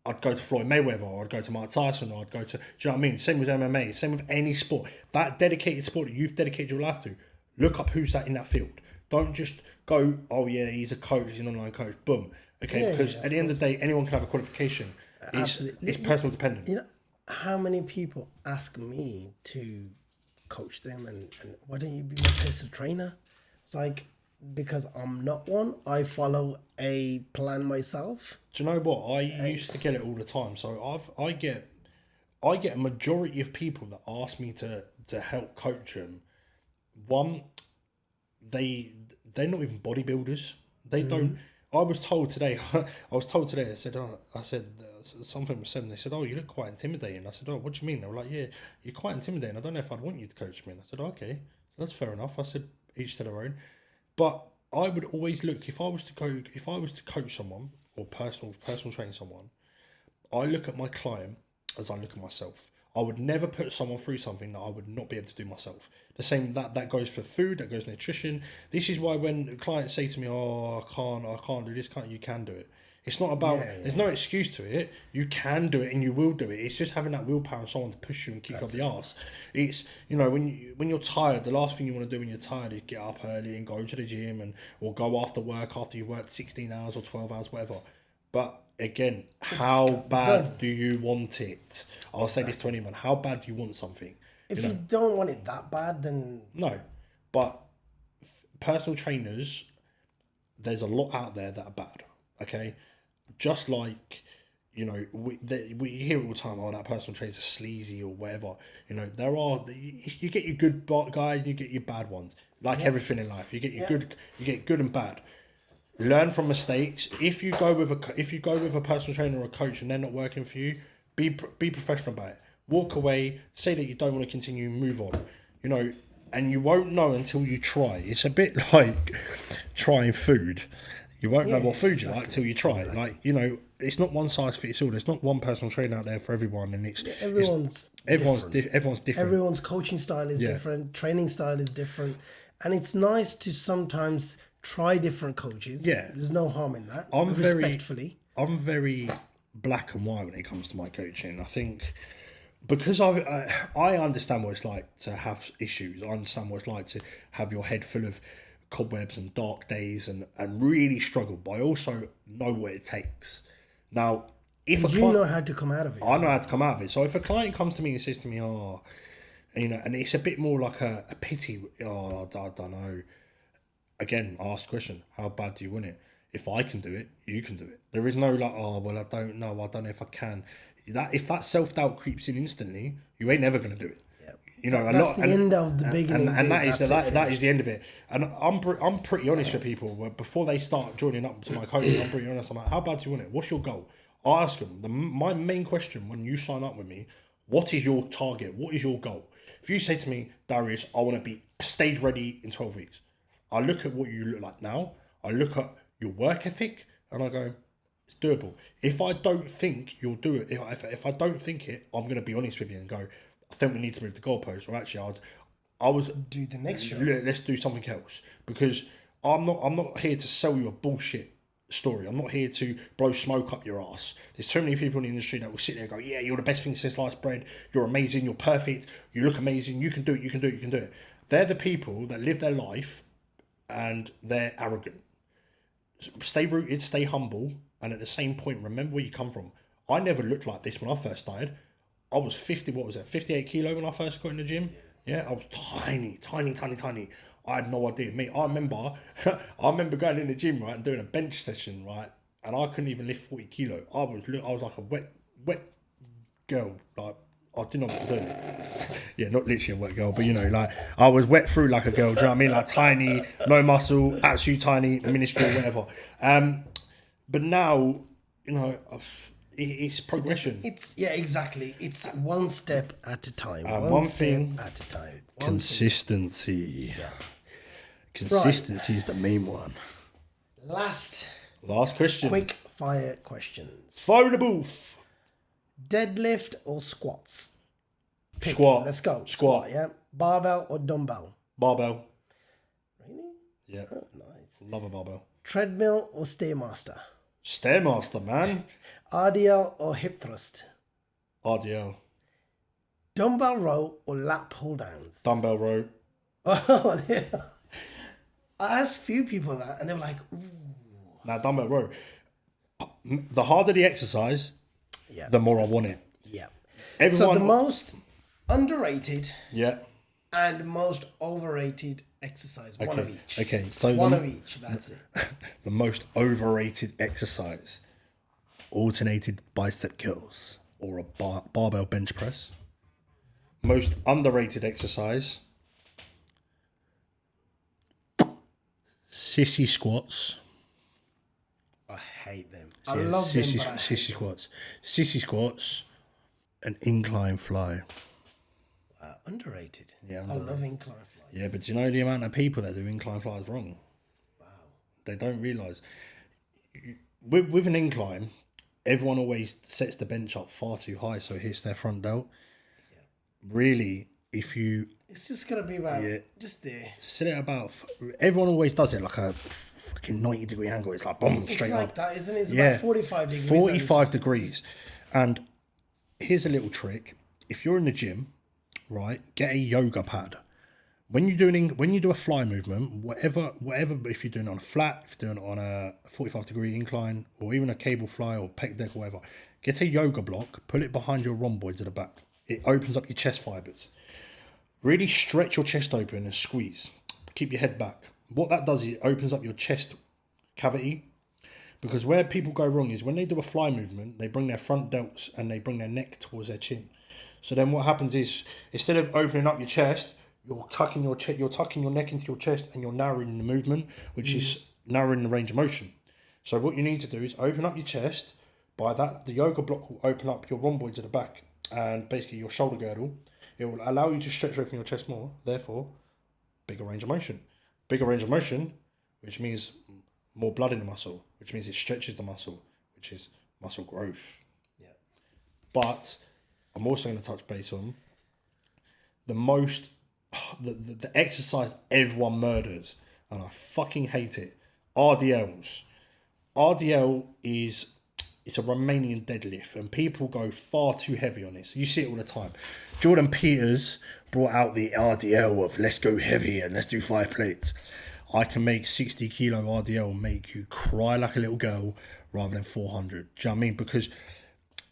I'd go to Floyd Mayweather, or I'd go to Mike Tyson, or I'd go to, do you know what I mean? Same with MMA, same with any sport. That dedicated sport that you've dedicated your life to, look up who's that in that field. Don't just go, oh yeah, he's a coach, he's an online coach, boom. Okay, because at the end of the day, anyone can have a qualification. It's personal dependent. You know, how many people ask me to coach them and why don't you be my personal trainer? It's like, because I'm not one, I follow a plan myself. Do you know what? I used to get it all the time. So I get a majority of people that ask me to help coach them. One, they're not even bodybuilders. They don't. I was told today. I said something was said, and they said, "Oh, you look quite intimidating." I said, "Oh, what do you mean?" They were like, "Yeah, you're quite intimidating. I don't know if I'd want you to coach me." And I said, "Okay, that's fair enough." I said, "Each to their own." But I would always look, if I was to coach someone or personal train someone, I look at my client as I look at myself. I would never put someone through something that I would not be able to do myself. The same that goes for food, that goes for nutrition. This is why when clients say to me, "Oh, I can't do this," you can do it. It's not about, there's no excuse to it. You can do it and you will do it. It's just having that willpower and someone to push you and kick up the arse. It's, when you're tired, the last thing you want to do when you're tired is get up early and go to the gym or go after work after you've worked 16 hours or 12 hours, whatever. But again, how bad do you want it? I'll say this to anyone. How bad do you want something? If you don't want it that bad, then... No. But personal trainers, there's a lot out there that are bad. Okay? Just like, we hear it all the time, oh, that personal trainers are sleazy or whatever. You get your good guys, you get your bad ones. Like everything in life. You get your good and bad. Learn from mistakes. If you go with a personal trainer or a coach and they're not working for you, be professional about it. Walk away. Say that you don't want to continue. Move on. And you won't know until you try. It's a bit like trying food. You won't know what food you like till you try it. Like, it's not one size fits all. There's not one personal trainer out there for everyone, and everyone's different. Everyone's coaching style is different. Training style is different, and it's nice to sometimes try different coaches. Yeah, there's no harm in that. I'm very black and white when it comes to my coaching. I think because I understand what it's like to have issues. I understand what it's like to have your head full of cobwebs and dark days and really struggle, but I also know what it takes. Now, if you know how to come out of it. I know how to come out of it. So if a client comes to me and says to me, "Oh," and it's a bit more like a pity. "Oh, I don't know." Again, I ask the question: how bad do you want it? If I can do it, you can do it. There is no like, "Oh, well, I don't know. I don't know if I can." If that self-doubt creeps in instantly, you ain't never going to do it. That's the end of the beginning, and that is the end of it. And I'm pretty honest with people. Where before they start joining up to my coaching, I'm pretty honest. I'm like, "How bad do you want it? What's your goal?" I ask them. My main question when you sign up with me: What is your target? What is your goal? If you say to me, Darius, I want to be stage ready in 12 weeks. I look at what you look like now. I look at your work ethic and I go, it's doable. If I don't think you'll do it, if I don't think it, I'm going to be honest with you and go, I think we need to move the goalpost. Or actually, I was do the next show. Let's do something else, because I'm not here to sell you a bullshit story. I'm not here to blow smoke up your ass. There's so many people in the industry that will sit there and go, yeah, you're the best thing since sliced bread. You're amazing. You're perfect. You look amazing. You can do it. You can do it. You can do it. They're the people that live their life and they're arrogant. Stay rooted, stay humble, and at the same point, remember where you come from. I never looked like this when I first started. I was 58 kilo when I first got in the gym. Yeah, I was tiny. I had no idea. Mate, I remember going in the gym, right, and doing a bench session, right, and I couldn't even lift 40 kilo. I was like a wet girl. Like, I didn't know what to do. Yeah, not literally a wet girl, but you know, like, I was wet through like a girl. Do you know what I mean? Like, tiny, no muscle, absolutely tiny, minuscule, whatever. But now, you know, it's progression. Exactly. It's one step at a time. One thing at a time. Consistency. Yeah. Consistency is the main one. Last question. Quick fire questions. Fire the booth. Deadlift or squats? Squat. Let's go. Squat. Yeah. Barbell or dumbbell? Barbell. Really? Yeah. Oh, nice. Love a barbell. Treadmill or Stairmaster? Stairmaster, man. RDL or hip thrust? RDL. Dumbbell row or lat pull downs? Dumbbell row. Oh, yeah. I asked a few people that and they were like, ooh. Now, dumbbell row. The harder the exercise, the more I want it. Yeah. Everyone, so the most underrated and most overrated exercise, one of each. Okay, so one of each, that's it. The most overrated exercise, alternated bicep curls or a barbell bench press. Most underrated exercise, sissy squats. I hate them. I love them, but sissy squats. Sissy squats, an incline fly. Underrated. Yeah, I love incline flies. Yeah, but do you know the amount of people that do incline flies wrong? Wow. They don't realise. With an incline, everyone always sets the bench up far too high so it hits their front delt. Yeah. Really, if you... It's just going to be about just there. Set it about... Everyone always does it like a fucking 90-degree angle. It's like, boom, straight up. It's like that, isn't it? It's about 45 degrees. 45 degrees. And here's a little trick. If you're in the gym, right, get a yoga pad. When you do a fly movement, whatever, if you're doing it on a flat, if you're doing it on a 45-degree incline, or even a cable fly or pec deck or whatever, get a yoga block, put it behind your rhomboids at the back. It opens up your chest fibers. Really stretch your chest open and squeeze. Keep your head back. What that does is it opens up your chest cavity, because where people go wrong is when they do a fly movement, they bring their front delts and they bring their neck towards their chin. So then what happens is, instead of opening up your chest, you're tucking your neck into your chest and you're narrowing the movement, which is narrowing the range of motion. So what you need to do is open up your chest. By that, the yoga block will open up your rhomboids at the back and basically your shoulder girdle. It will allow you to stretch open your chest more, therefore, bigger range of motion. Bigger range of motion, which means more blood in the muscle, which means it stretches the muscle, which is muscle growth. Yeah. But I'm also going to touch base on the exercise everyone murders, and I fucking hate it. RDLs. RDL it's a Romanian deadlift, and people go far too heavy on it. So you see it all the time. Jordan Peters brought out the RDL of let's go heavy and let's do 5 plates. I can make 60 kilo RDL make you cry like a little girl rather than 400. Do you know what I mean? Because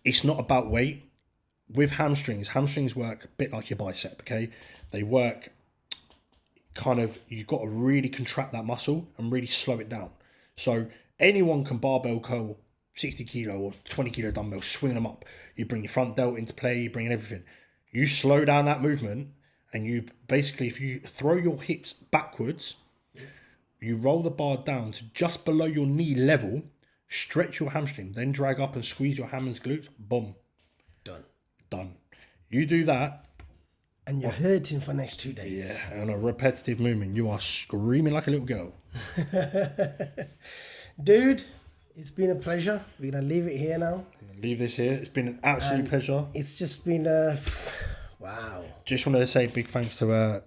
it's not about weight. With hamstrings work a bit like your bicep, okay? They work kind of, you've got to really contract that muscle and really slow it down. So anyone can barbell curl 60 kilo or 20 kilo dumbbells, swing them up. You bring your front delt into play, you bring in everything. You slow down that movement, and you basically, if you throw your hips backwards, you roll the bar down to just below your knee level, stretch your hamstring, then drag up and squeeze your hamstrings, glutes, boom. Done. You do that, and you're hurting for the next 2 days. yeah, and a repetitive movement, you are screaming like a little girl. Dude, it's been a pleasure. We're going to leave it here now. Leave this here. It's been an absolute pleasure. It's just been wow. Just wanted to say big thanks to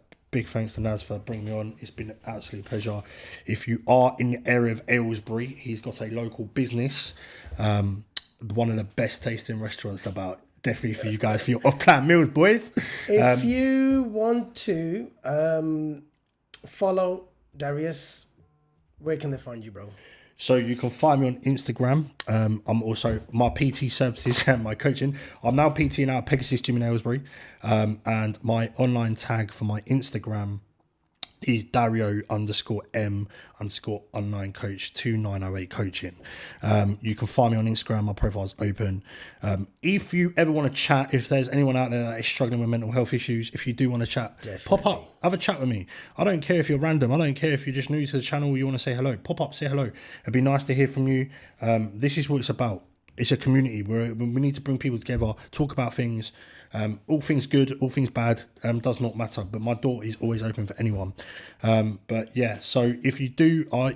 Naz for bringing me on. It's been an absolute pleasure. If you are in the area of Aylesbury, he's got a local business, one of the best tasting restaurants about. Definitely for you guys, for your off-plan meals, boys. If you want to follow Darius, where can they find you, bro? So you can find me on Instagram. I'm also my PT services and my coaching. I'm now PTing out Pegasus Gym in Aylesbury. And my online tag for my Instagram is Dario_M_online coach 2908 coaching. You can find me on Instagram. My profile's open. If you ever want to chat, if there's anyone out there that is struggling with mental health issues, if you do want to chat, pop up, have a chat with me. I don't care if you're random. I don't care if you're just new to the channel. You want to say hello, pop up, say hello. It'd be nice to hear from you. This is what it's about. It's a community where we need to bring people together, talk about things, all things good, all things bad, does not matter. But my door is always open for anyone. But yeah, so if you are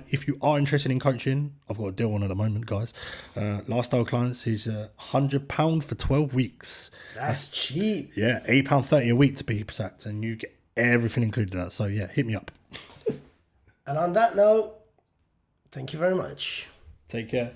interested in coaching, I've got a deal on at the moment, guys. Lifestyle clients is £100 for 12 weeks. That's cheap. Yeah, £8.30 a week to be exact, and you get everything included in that. So yeah, hit me up. And on that note, thank you very much. Take care.